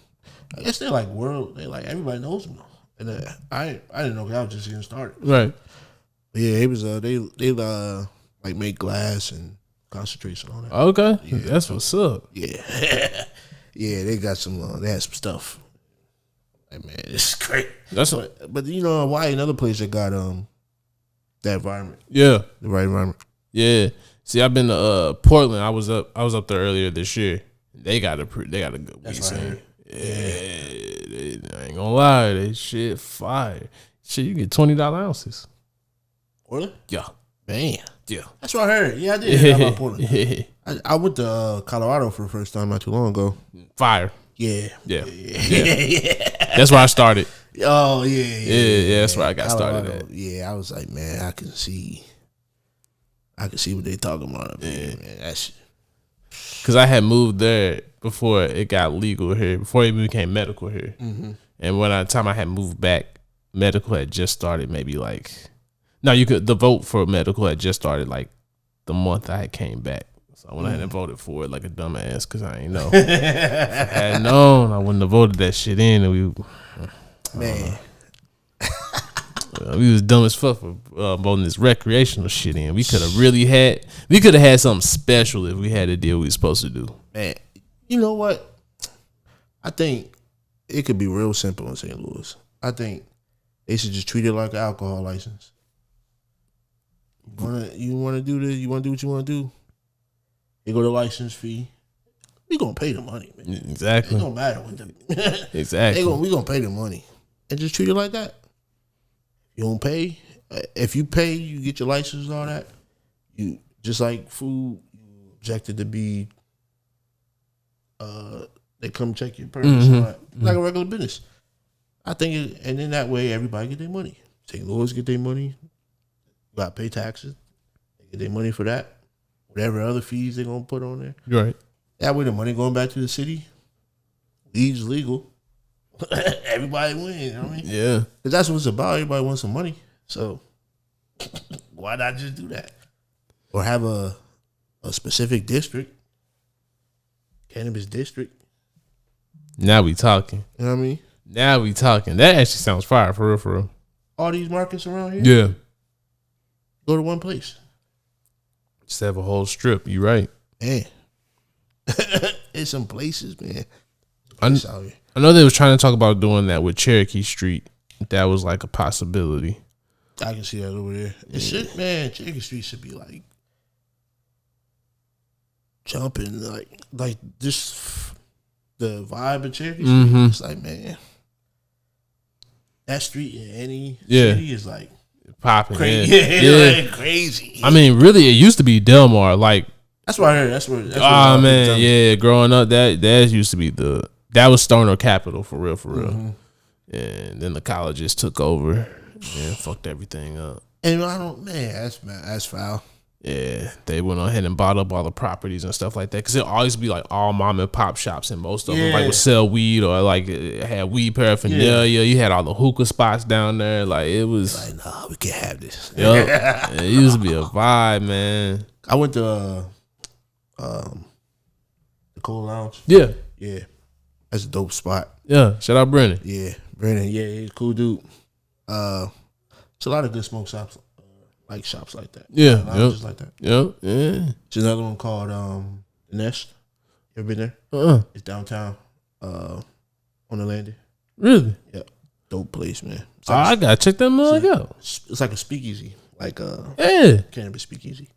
I guess they're like everybody knows them though, and I didn't know because I was just getting started. Right. But yeah, it was they like make glass and concentrates and all that. Okay, yeah, that's what's up. Yeah, yeah, they got some. They had some stuff. Like, man, this is great. But you know, Hawaii, another place that got that environment. Yeah, the right environment. Yeah. See, I've been to Portland. I was up there earlier this year. They got a good weed scene. Yeah, I ain't gonna lie, they shit fire. Shit, you get $20 ounces. Portland? Yeah. Man. Yeah. That's what I heard. Yeah, I did hear about Portland. I went to Colorado for the first time not too long ago. Fire. Yeah. That's where I started. Oh, yeah. That's where I got Colorado, started at. Yeah, I was like, man, I can see what they talking about up there, man. That's because I had moved there before it got legal here, before it became medical here. Mm-hmm. And when the time I had moved back, medical had just started. The vote for medical had just started like the month I had came back. So I went ahead and voted for it like a dumbass because I ain't know. If I had known, I wouldn't have voted that shit in. And we was dumb as fuck for voting this recreational shit in. We could have had something special if we had the deal we were supposed to do. Man, you know what? I think it could be real simple in St. Louis. I think they should just treat it like an alcohol license. You want to do this? You want to do what you want to do? You go to license fee. We gonna pay the money, man. Exactly. It don't matter when exactly. We gonna pay the money and just treat it like that. You don't pay. If you pay, you get your license and all that. You just like food. You objected to be. They come check your permits and all that, like a regular business. I think, and then that way everybody get their money. St. Louis get their money. You gotta pay taxes. They get their money for that. Whatever other fees they're gonna put on there. Right. That way the money going back to the city. Weed's legal. Everybody win, you know what I mean? Yeah. Because that's what it's about. Everybody wants some money. So why not just do that? Or have a specific district. Cannabis district. Now we talking. You know what I mean? Now we talking. That actually sounds fire, for real. All these markets around here? Yeah. Go to one place. Just have a whole strip. You right. Man. It's some places, man. I know they was trying to talk about doing that with Cherokee Street. That was like a possibility. I can see that over there. It should, man. Cherokee Street should be like jumping, like this. The vibe of Cherokee Street. It's like, man, that street in any city is like popping. Crazy. Like crazy. I mean, really, it used to be Delmar. Like that's what I heard. That's where. Man, yeah. Growing up, that used to be that was stoner capital for real. And then the colleges took over and fucked everything up. And I don't, man, that's foul. Yeah, they went ahead and bought up all the properties and stuff like that. Because it'll always be like all mom and pop shops, and most of them like would sell weed or like had weed paraphernalia. Yeah. You had all the hookah spots down there. Like it was like, nah, we can't have this. Yep. It used to be a vibe, man. I went to the Cold Lounge. Yeah. That's a dope spot. Yeah. Shout out Brennan. Yeah, Brennan. Yeah, he's a cool dude. It's a lot of good smoke shops. Like shops like that. Yeah. Lounges like that. Yeah. There's another one called The Nest. You ever been there? It's downtown on the landing. Really? Yeah. Dope place, man. Like I gotta check that mug out. It's like a speakeasy. Like cannabis speakeasy.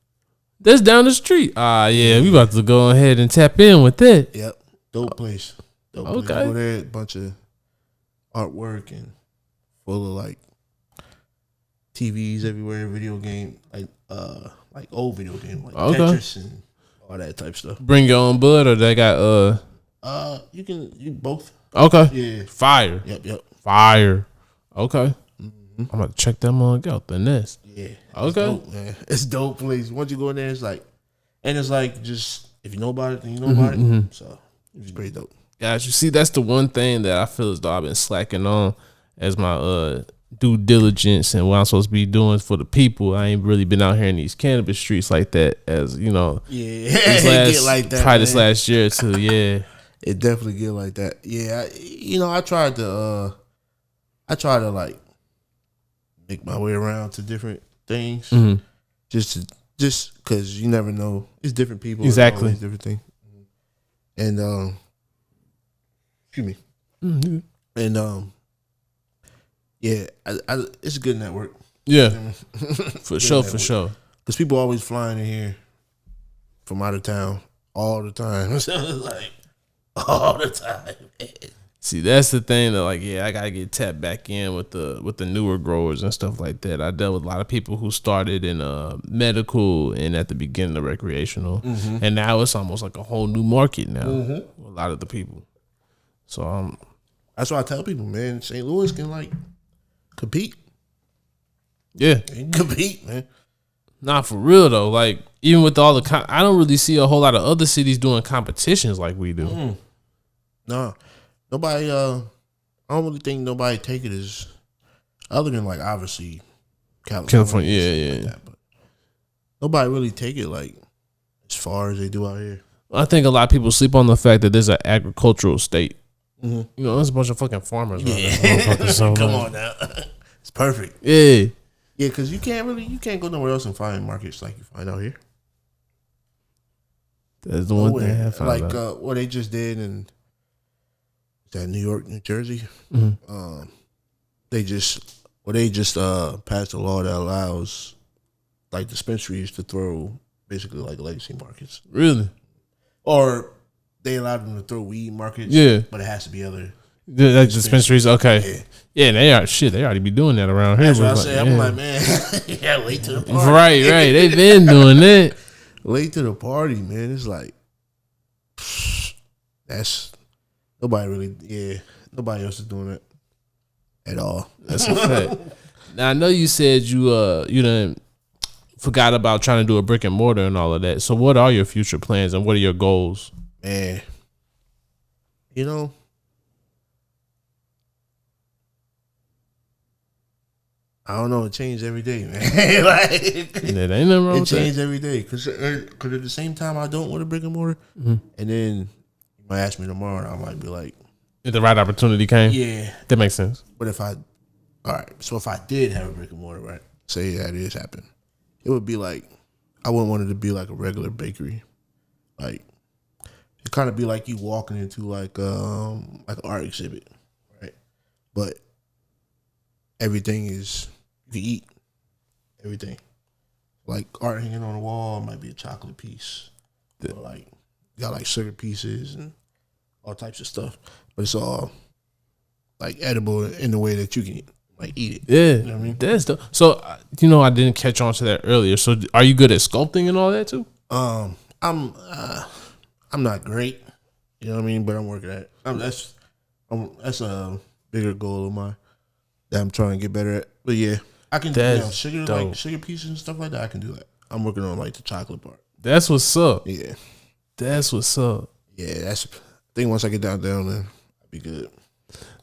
That's down the street. Yeah, we about to go ahead and tap in with that. Yep. Dope place. Dope okay. place. Go there, a bunch of artwork and full of like TVs everywhere, video game, like old video game, like Tetris and all that type stuff. Bring your own bud, or they got you both. Okay. Yeah. Fire. Yep. Fire. Okay. I'm gonna check that mug out. The Nest. Yeah. Okay. It's dope, man. It's dope place. Once you go in there, it's like just if you know about it, then you know about it. So it's pretty dope. Guys, you see, that's the one thing that I feel as though I've been slacking on as my due diligence and what I'm supposed to be doing for the people. I ain't really been out here in these cannabis streets like that, as you know. Yeah, it get like that. Probably this last year or two. Yeah, it definitely get like that. Yeah, I tried to like make my way around to different things, just because you never know. It's different people, exactly, different things, and excuse me, and yeah, it's a good network. Yeah, for sure. Because people always flying in here from out of town all the time. So it's like all the time. See, that's the thing that, like, I gotta get tapped back in with the newer growers and stuff like that. I dealt with a lot of people who started in medical and at the beginning of recreational, and now it's almost like a whole new market now. A lot of the people. So that's why I tell people, man, St. Louis can like compete. Yeah, compete, man. Nah, for real though. Like even with all the, I don't really see a whole lot of other cities doing competitions like we do. No, nobody. I don't really think nobody take it as other than like obviously California. Yeah. Like that, but nobody really take it like as far as they do out here. I think a lot of people sleep on the fact that there's an agricultural state. You know, there's a bunch of fucking farmers. Yeah, come on now, it's perfect. Yeah, because you can't go nowhere else and find markets like you find out here. That's the one thing I found like out. What they just did in that New York, New Jersey. They just passed a law that allows like dispensaries to throw basically like legacy markets. Really? Or they allowed them to throw weed markets. Yeah, but it has to be other dispensaries. Okay. Yeah, they are shit. They already be doing that around here. That's what I say. I'm like, man, late to the party. Right. They've been doing that. Late to the party, man. It's like that's nobody else is doing it at all. That's a fact. Now I know you said you done forgot about trying to do a brick and mortar and all of that. So what are your future plans and what are your goals? Man, I don't know. It changed every day, man. It ain't nothing wrong with that. It changed every day because at the same time I don't want a brick and mortar, and then you might ask me tomorrow, and I might be like, if the right opportunity came, yeah, that makes sense. But if I did have a brick and mortar, right? Say that is happening, it would be like I wouldn't want it to be like a regular bakery, like. It kind of be like you walking into like an art exhibit, right? But everything is you can eat everything. Like art hanging on the wall might be a chocolate piece, or like you got like sugar pieces and all types of stuff. But it's all like edible in the way that you can like eat it. Yeah, you know what I mean? That's dope. So I didn't catch on to that earlier. So are you good at sculpting and all that too? I'm not great, you know what I mean, but I'm working at it. That's a bigger goal of mine that I'm trying to get better at. But yeah, I can That's sugar dope. like sugar pieces and stuff like that. I can do that. I'm working on like the chocolate part. That's what's up. Yeah, That's what's up. yeah. That's. I think once I get down, then I'll be good.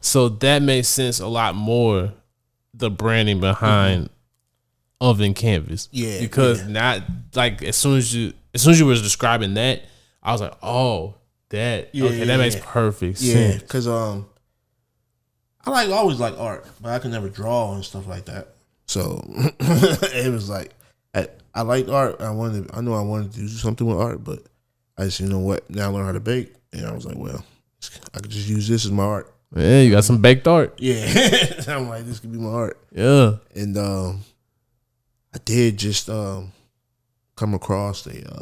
So that makes sense a lot more. The branding behind Oven Canvas, Yeah, because not like as soon as you was describing that, I was like, oh, that that makes perfect sense. Yeah, because I always like art, but I can never draw and stuff like that. So it was like I liked art. I knew I wanted to do something with art, but I just what now I learned how to bake, and I was like, well, I could just use this as my art. Yeah, you got some baked art. Yeah, I'm like, this could be my art. Yeah, and I did just come across it's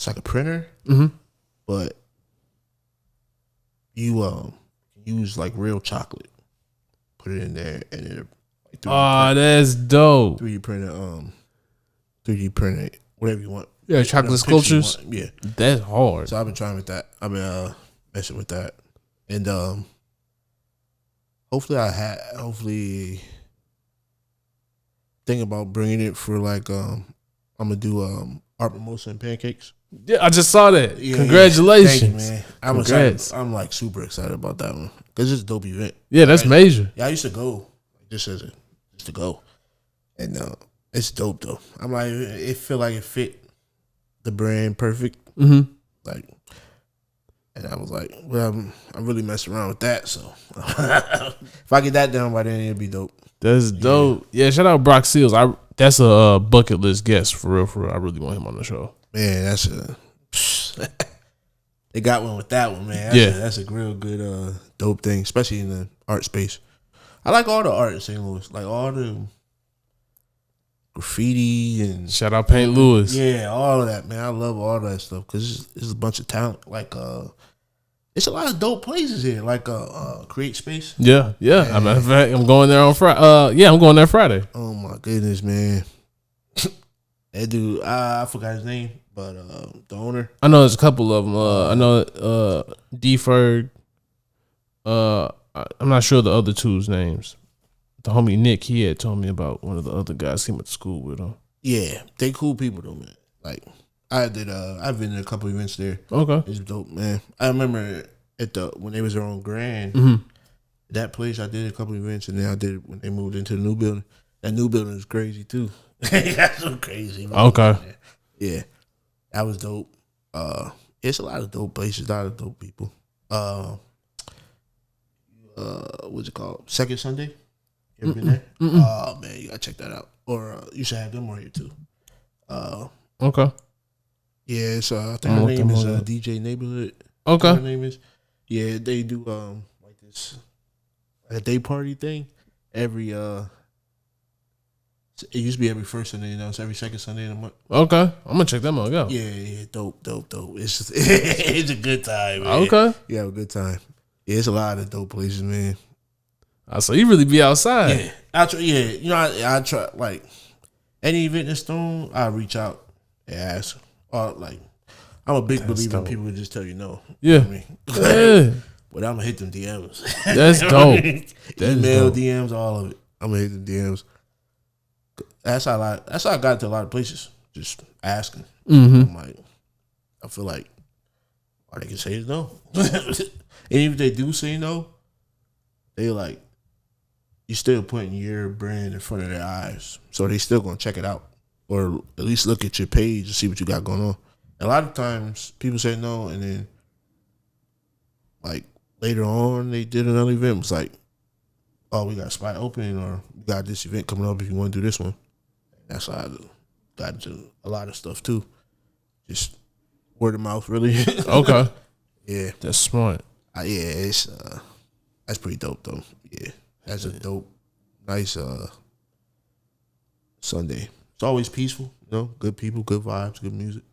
like a printer, but you use like real chocolate, put it in there, and it that's dope. 3D print it, whatever you want. Yeah, chocolate sculptures. Yeah, that's hard. So I've been trying with that. I've been messing with that, and hopefully think about bringing it for like I'm gonna do art mimosa and pancakes. Yeah, I just saw that. Yeah, congratulations, thank you, man. I'm excited. I'm like super excited about that one because it's a dope event. Yeah, that's major. Yeah, I used to go just to go, and it's dope though. I'm like, it feel like it fit the brand perfect. Like, and I was like, well, I'm really messing around with that. So if I get that done by then, it'll be dope. That's dope. Yeah, shout out Brock Seals. That's a bucket list guest for real. I really want him on the show. Man, that's they got one with that one, man. That's a real good dope thing, especially in the art space. I like all the art in St. Louis, like all the graffiti and shout out Paint Lewis. Yeah, all of that, man. I love all that stuff because it's a bunch of talent. Like it's a lot of dope places here, like Create Space. Yeah. As a matter of fact, I'm going there on Friday. I'm going there Friday. Oh my goodness, man. That dude, I forgot his name, but the owner. I know there's a couple of them. I know D-Ferg. I'm not sure the other two's names. The homie Nick, he had told me about one of the other guys he went to school with him. Yeah, they cool people though, man. Like I've been to a couple events there. Okay, it's dope, man. I remember when they was there on Grand, that place I did a couple events, and then I did when they moved into the new building. That new building is crazy too. That's so crazy. Man. Okay, yeah, that was dope. It's a lot of dope places, a lot of dope people. What's it called? Second Sunday. You ever been there? Oh man, you gotta check that out. Or you should have them on here too. Okay. Yeah, it's I think her name is DJ Neighborhood. Okay. Her name is. Yeah, they do like this like a day party thing every it used to be every first Sunday, it's every second Sunday in the month. Okay, I'm gonna check them out. Go. Yeah, dope. It's just, it's a good time, man. Okay. You have a good time. Yeah, it's a lot of dope places, man. So you really be outside? Yeah, I try. Yeah, I try. Like any event in Stone, I reach out and ask. Or like, I'm a big believer in people who just tell you no. Yeah, you know what I mean? Yeah. But I'm gonna hit them DMs. That's dope. Email, DMs, all of it. I'm gonna hit them DMs. That's how I got to a lot of places. Just asking. I'm like, I feel like all they can say is no. And even if they do say no, they like, you're still putting your brand in front of their eyes. So they still gonna check it out. Or at least look at your page and see what you got going on. A lot of times people say no, and then like later on they did another event. It was like, oh, we got a spot open, or we got this event coming up if you want to do this one. That's how I got into a lot of stuff too. Just word of mouth, really. Okay. Yeah. That's smart. It's that's pretty dope though. Yeah. That's a dope, nice Sunday. It's always peaceful, good people, good vibes, good music.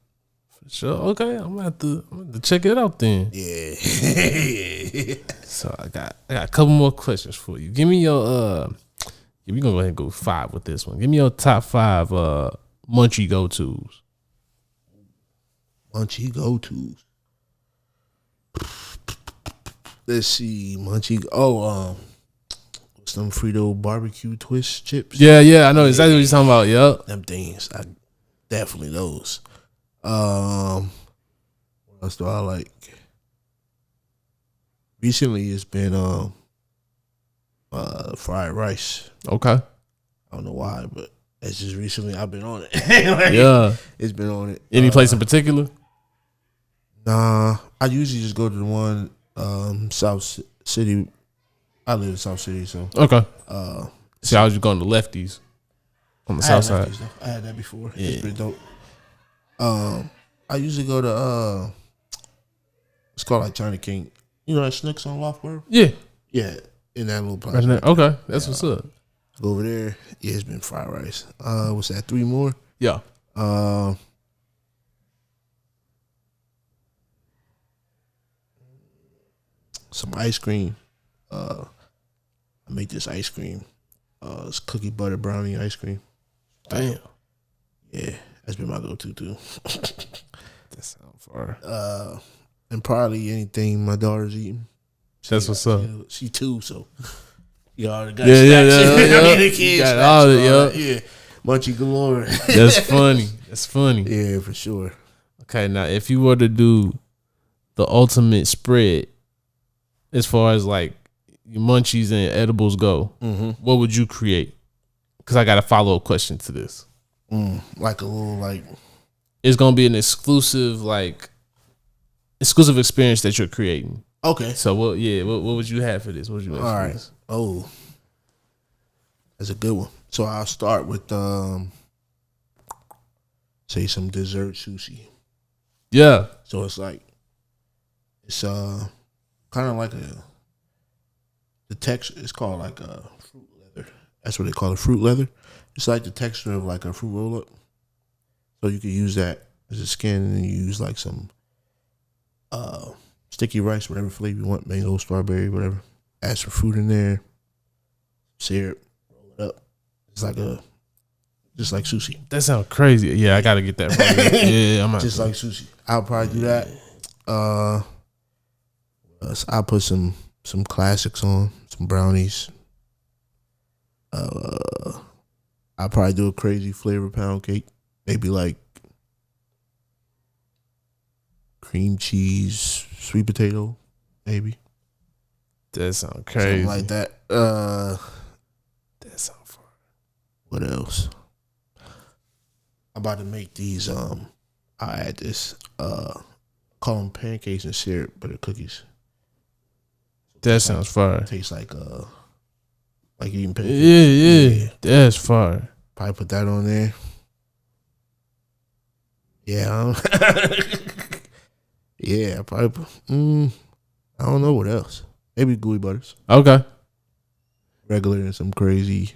For sure. Okay, I'm gonna have to check it out then. Yeah. So I got a couple more questions for you. Give me your we're gonna go ahead and go 5 with this one. Give me your top 5 munchy go-tos. Munchy go-tos. Let's see, munchy. some Frito barbecue twist chips. Yeah, I know exactly what you're talking about. Yep. Them things, I definitely those. What else do I like? Recently, it's been fried rice. Okay. I don't know why, but it's just recently I've been on it. Like, Yeah. it's been on it. Any place in particular? Nah, I usually just go to the one South City. I live in South City, so Okay. See, I was just going to Lefties on the south side. I had that before. Yeah. It's pretty dope. I usually go to it's called like China King. You know that Schnucks on Loftsburg? Yeah. Yeah, in that little place. Okay, that's what's up. Go over there. Yeah, it's been fried rice. What's that? 3 more? Yeah. Some ice cream. I make this ice cream. It's cookie butter brownie ice cream. Damn. Yeah, that's been my go-to too. That sounds far. And probably anything my daughter's eating. That's what's up. She 2, so you already got Yeah. the kids Got snacks all and it, all that. Yeah, Munchie galore. That's funny. That's funny. Yeah, for sure. Okay, now if you were to do the ultimate spread, as far as like your munchies and edibles go, what would you create? Because I got a follow-up question to this. Like a little like. It's gonna be an exclusive experience that you're creating. Okay. So what would you have for this? What would you have All for right. this? Oh, that's a good one. So I'll start with say some dessert sushi. Yeah. So it's kind of like the texture. It's called like a fruit leather. That's what they call it, fruit leather. It's like the texture of like a fruit roll up. So you can use that as a skin, and then you use like some sticky rice, whatever flavor you want, mango, strawberry, whatever. Add some fruit in there, syrup, roll it up. It's like just like sushi. That sounds crazy. Yeah, I gotta get that. Yeah, I'm just like sushi. I'll probably do that. I'll put some classics on, some brownies. I'll probably do a crazy flavor pound cake. Maybe like cream cheese, sweet potato, maybe. That sounds crazy. Something like that. That sounds fun. What else? I'm about to make these. I add this. Call them pancakes and syrup, but they're cookies. That sounds fire. Tastes like eating pancakes. Yeah. That's fire. Probably put that on there. Yeah. Yeah, probably. I don't know what else. Maybe gooey butters. Okay. Regular and some crazy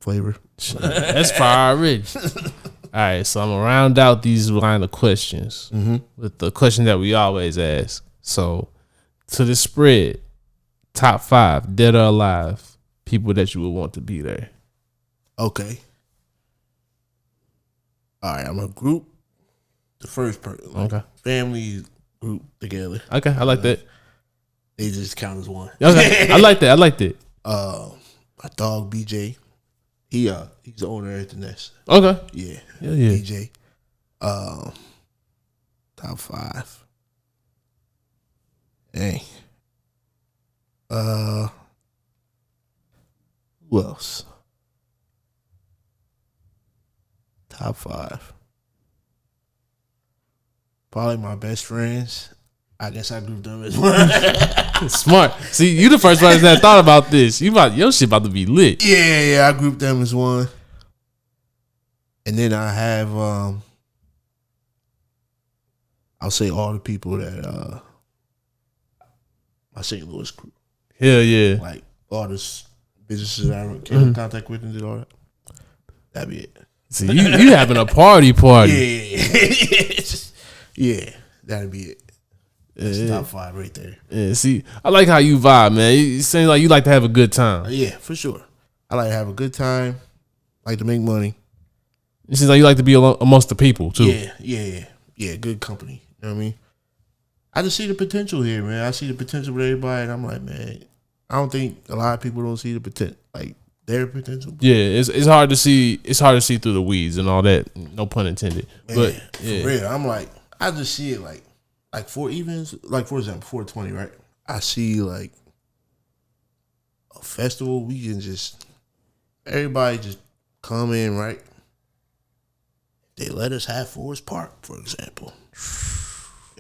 flavor. That's fire already. All right, so I'm gonna round out these line of questions with the question that we always ask. So, to the spread, top 5, dead or alive, people that you would want to be there. Okay. All right, I'm gonna group the first person. Like Okay. Family group together. Okay, I like that. They just count as one. Okay, I like that. My dog BJ. He's the owner at the Nest. Okay. Yeah. Yeah. BJ. Top 5. Dang. Who else? Top 5. Probably my best friends. I guess I grouped them as one. Smart. See, you the first person that thought about this. Your shit about to be lit. Yeah, I grouped them as one. And then I have I'll say all the people that my St. Louis group. Hell yeah. Like all the businesses I came in contact with and did all that. That'd be it. See, you having a party. Yeah, that'd be it. That's top 5 right there. Yeah, see, I like how you vibe, man. It seems like you like to have a good time. Yeah, for sure. I like to have a good time. Like to make money. It seems like you like to be amongst the people too. Yeah. Good company. You know what I mean? I just see the potential here, man. I see the potential with everybody, and I'm like, man, I don't think a lot of people don't see the potential, like their potential. Yeah, it's hard to see. It's hard to see through the weeds and all that. No pun intended. Man, but for real, I'm like, I just see it like for example, 420, right? I see like a festival. We can just everybody just come in, right? They let us have Forest Park, for example.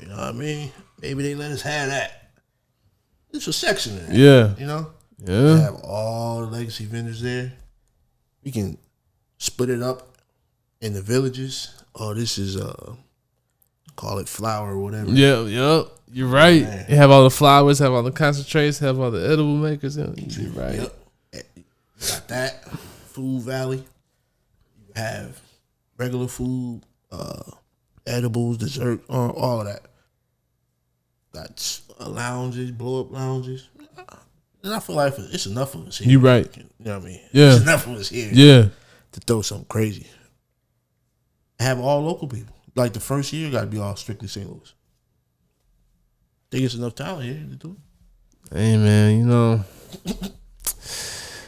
You know what I mean? Maybe they let us have that. It's a section in there. Yeah. You know? Yeah. We have all the legacy vendors there. We can split it up in the villages. Oh, this is call it flower or whatever. Yeah, you're right. Man. You have all the flowers, have all the concentrates, have all the edible makers. You're right. Yep. You got that. Food Valley. You have regular food, edibles, dessert, all of that. Got lounges, blow up lounges. And I feel like it's enough of us here. You're right. You know what I mean? Yeah. It's enough of us here. Yeah. To throw something crazy. Have all local people. Like the first year, got to be all strictly St. Louis. Think it's enough talent here to do it. Hey man, you know,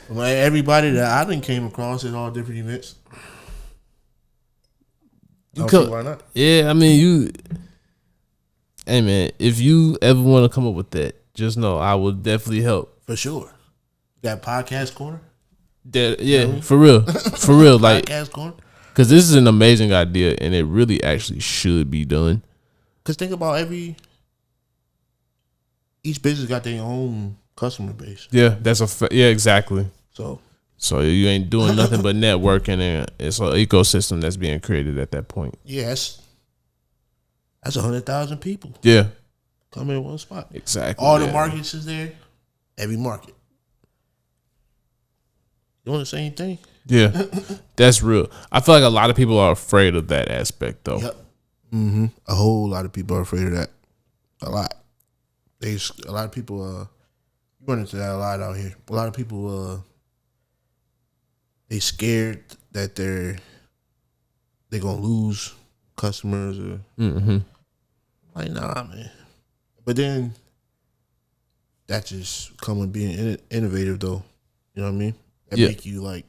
Like everybody that I done came across at all different events. You see why not? Yeah, I mean Hey man, if you ever want to come up with that, just know I will definitely help. For sure. That podcast corner. Yeah, for real, like Podcast corner. because this is an amazing idea and it really actually should be done. Because think about each business got their own customer base. Yeah, yeah, exactly. So you ain't doing nothing but networking, and it's an ecosystem that's being created at that point. yes, that's 100,000 people Yeah, coming in one spot. exactly. All the markets is there. Every market. You want the same thing? Yeah, that's real. I feel like a lot of people are afraid of that aspect, though. Yep. Mm-hmm. A whole lot of people are afraid of that. A lot. A lot of people. You run into that a lot out here. A lot of people. They scared that they're gonna lose customers or like nah, man. But then that just come with being innovative, though. You know what I mean? That make you like,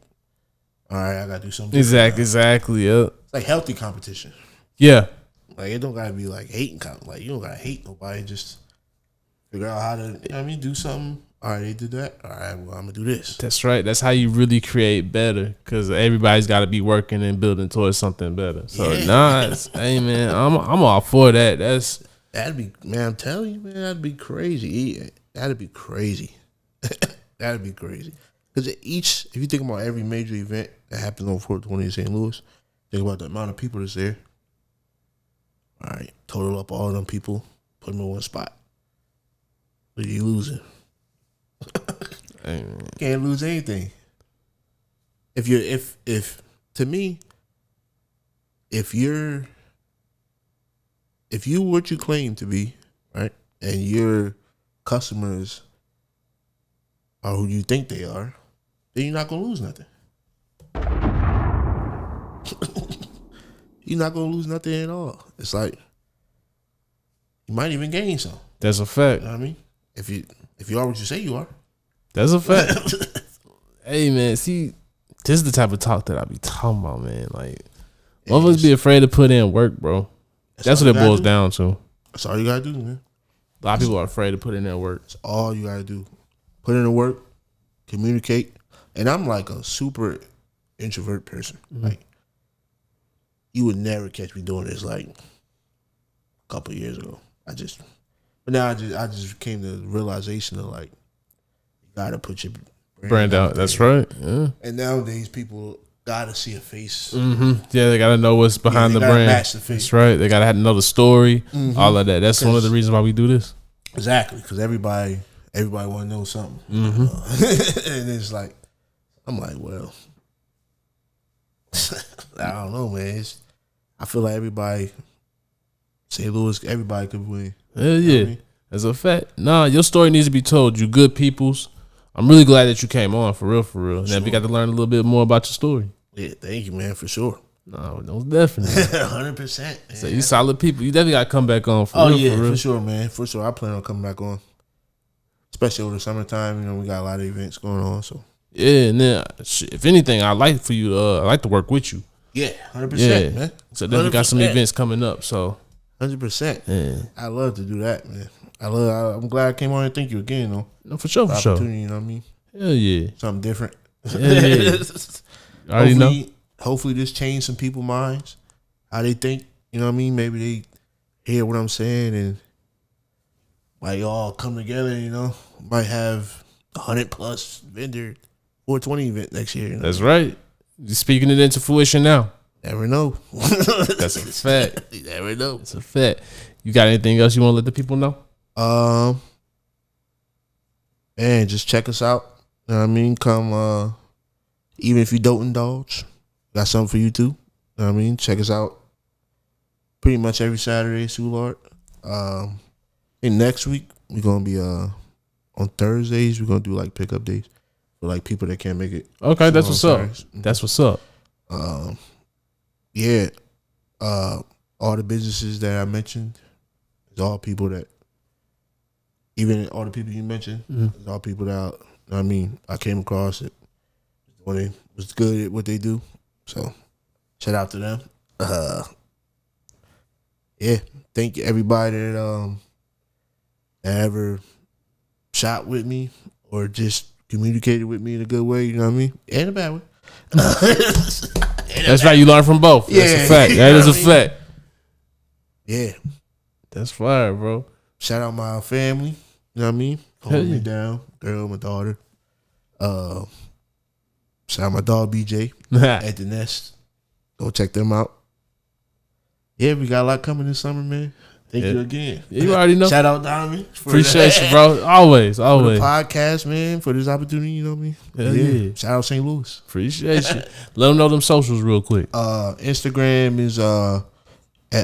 all right, I gotta do something. Exactly. Yeah. It's like healthy competition. Yeah. Like it don't gotta be like hating. Like you don't gotta hate nobody. Just figure out how to. You know what I mean? Do something. All right, they did that. All right, well, I'm gonna do this. That's right. That's how you really create better, because everybody's got to be working and building towards something better. So hey man, I'm all for that. That'd be, man. I'm telling you, man, that'd be crazy. That'd be crazy. That'd be crazy. Because if you think about every major event that happens on 420 in St. Louis, think about the amount of people that's there. All right, total up all of them people, put them in one spot. But you losing. Can't lose anything. If you what you claim to be, right, and your customers are who you think they are, then you're not gonna lose nothing. You're not gonna lose nothing at all. It's like you might even gain some. That's a fact. You know what I mean? If you are what you say you are. That's a fact. Hey man, see, this is the type of talk that I be talking about, man. Like, one of us be afraid to put in work, bro. That's what it boils down to. That's all you gotta do, man. A lot of people are afraid to put in that work. That's all you gotta do. Put in the work, communicate. And I'm like a super introvert person. Like, you would never catch me doing this like a couple of years ago. But now I just came to the realization of like, you gotta put your brand out. That's right. Yeah. And nowadays people gotta see a face. Yeah, they gotta know what's behind the brand. Match the face. That's right. They gotta know the story. All of that. That's one of the reasons why we do this. Exactly, because everybody want to know something. And it's like, I'm like, well, I don't know, man. I feel like everybody, St. Louis, everybody could win. Yeah, yeah. I mean? That's a fact. Nah, your story needs to be told. You good peoples. I'm really glad that you came on, for real, for real. And we got to learn a little bit more about your story. Yeah, thank you, man, for sure. No, definitely. 100%. So you solid people. You definitely got to come back on, for real. Oh, yeah, for sure, man. For sure. I plan on coming back on. especially over the summertime. You know, we got a lot of events going on. So yeah, and then if anything, I like for you. I like to work with you. yeah, 100%, man. So then we got some events coming up. So 100%. yeah, I love to do that, man. I'm glad I came on and thank you again, though. no, for sure, for sure. Opportunity, you know what I mean? Hell yeah, Something different. hell yeah. I already know. Hopefully this changed some people's minds. How they think, you know what I mean? Maybe they hear what I'm saying and might all come together, you know? Might have 100 plus vendor 420 event next year. You know? That's right. You're speaking it into fruition now. Never know. That's a fact. You never know. It's a fact. You got anything else you want to let the people know? Man, just check us out. You know what I mean? Come, even if you don't indulge, got something for you too. You know what I mean? Check us out pretty much every Saturday, Soulard. And next week, we're going to be, on Thursdays, we're going to do like pickup days for like people that can't make it. Okay, that's what's up. That's what's up. Yeah. All the businesses that I mentioned, it's all people that, even all the people you mentioned, it's all people that, you know what I mean, I came across it when they was good at what they do. So, shout out to them. Yeah, thank you everybody that ever shot with me or just communicated with me in a good way, you know what I mean? And a bad way. That's right, you learn from both. Yeah. That's a fact. That is a fact. Yeah. That's fire, bro. Shout out my family, you know what I mean? Holding me down. Girl, my daughter. Shout out my dog BJ at the Nest. Go check them out. Yeah, we got a lot coming this summer, man. Thank you again. You already know. Shout out Donovan. Appreciate you, bro. Always. For the podcast, man, for this opportunity, you know what I mean? Yeah. Shout out St. Louis. Appreciate you. Let them know them socials real quick. Instagram is at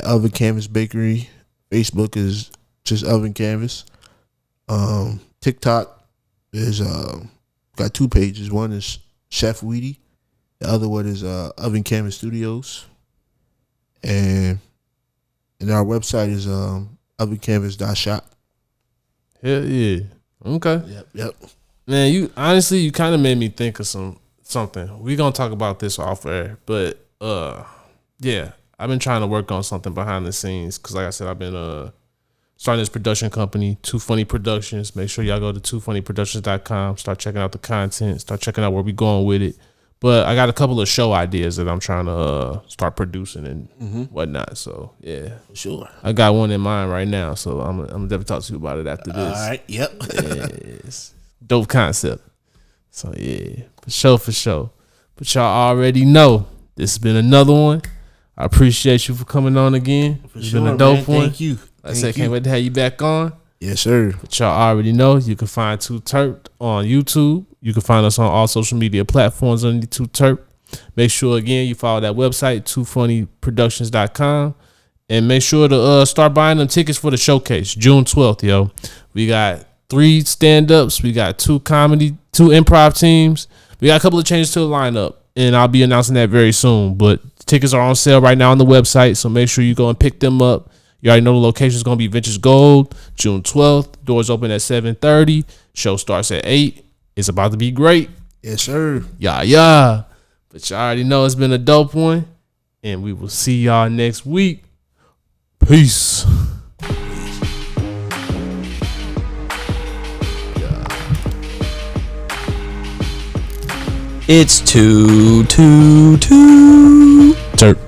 Oven Canvas Bakery. Facebook is just Oven Canvas. TikTok is got 2 pages. One is Chef Weedy. The other one is Oven Canvas Studios. And our website is ovencanvas.shop. Hell yeah. Okay. Yep. Man, you kind of made me think of something. We're gonna talk about this off air, but yeah, I've been trying to work on something behind the scenes because, like I said, I've been starting this production company, Too Funny Productions. Make sure y'all go to toofunnyproductions.com. Start checking out the content. Start checking out where we going with it. But I got a couple of show ideas that I'm trying to start producing and whatnot. So yeah, for sure. I got one in mind right now. So I'm gonna definitely talk to you about it after this. All right. Yep. Yes. Dope concept. So yeah, for sure. But y'all already know this has been another one. I appreciate you for coming on again. It's been a dope one. Thank you. Like I said, can't wait to have you back on. Yes, sir. But y'all already know you can find Too T3rp on YouTube. You can find us on all social media platforms under Too T3rp. Make sure, again, you follow that website, toofunnyproductions.com. And make sure to start buying them tickets for the showcase, June 12th, yo. We got 3 stand-ups. We got 2 improv teams. We got a couple of changes to the lineup, and I'll be announcing that very soon. But tickets are on sale right now on the website, so make sure you go and pick them up. You already know the location is going to be Vintage Gold, June 12th. Doors open at 7:30. Show starts at 8. It's about to be great. Yes, sir. Yeah. But y'all already know it's been a dope one. And we will see y'all next week. Peace. It's Too T3rp.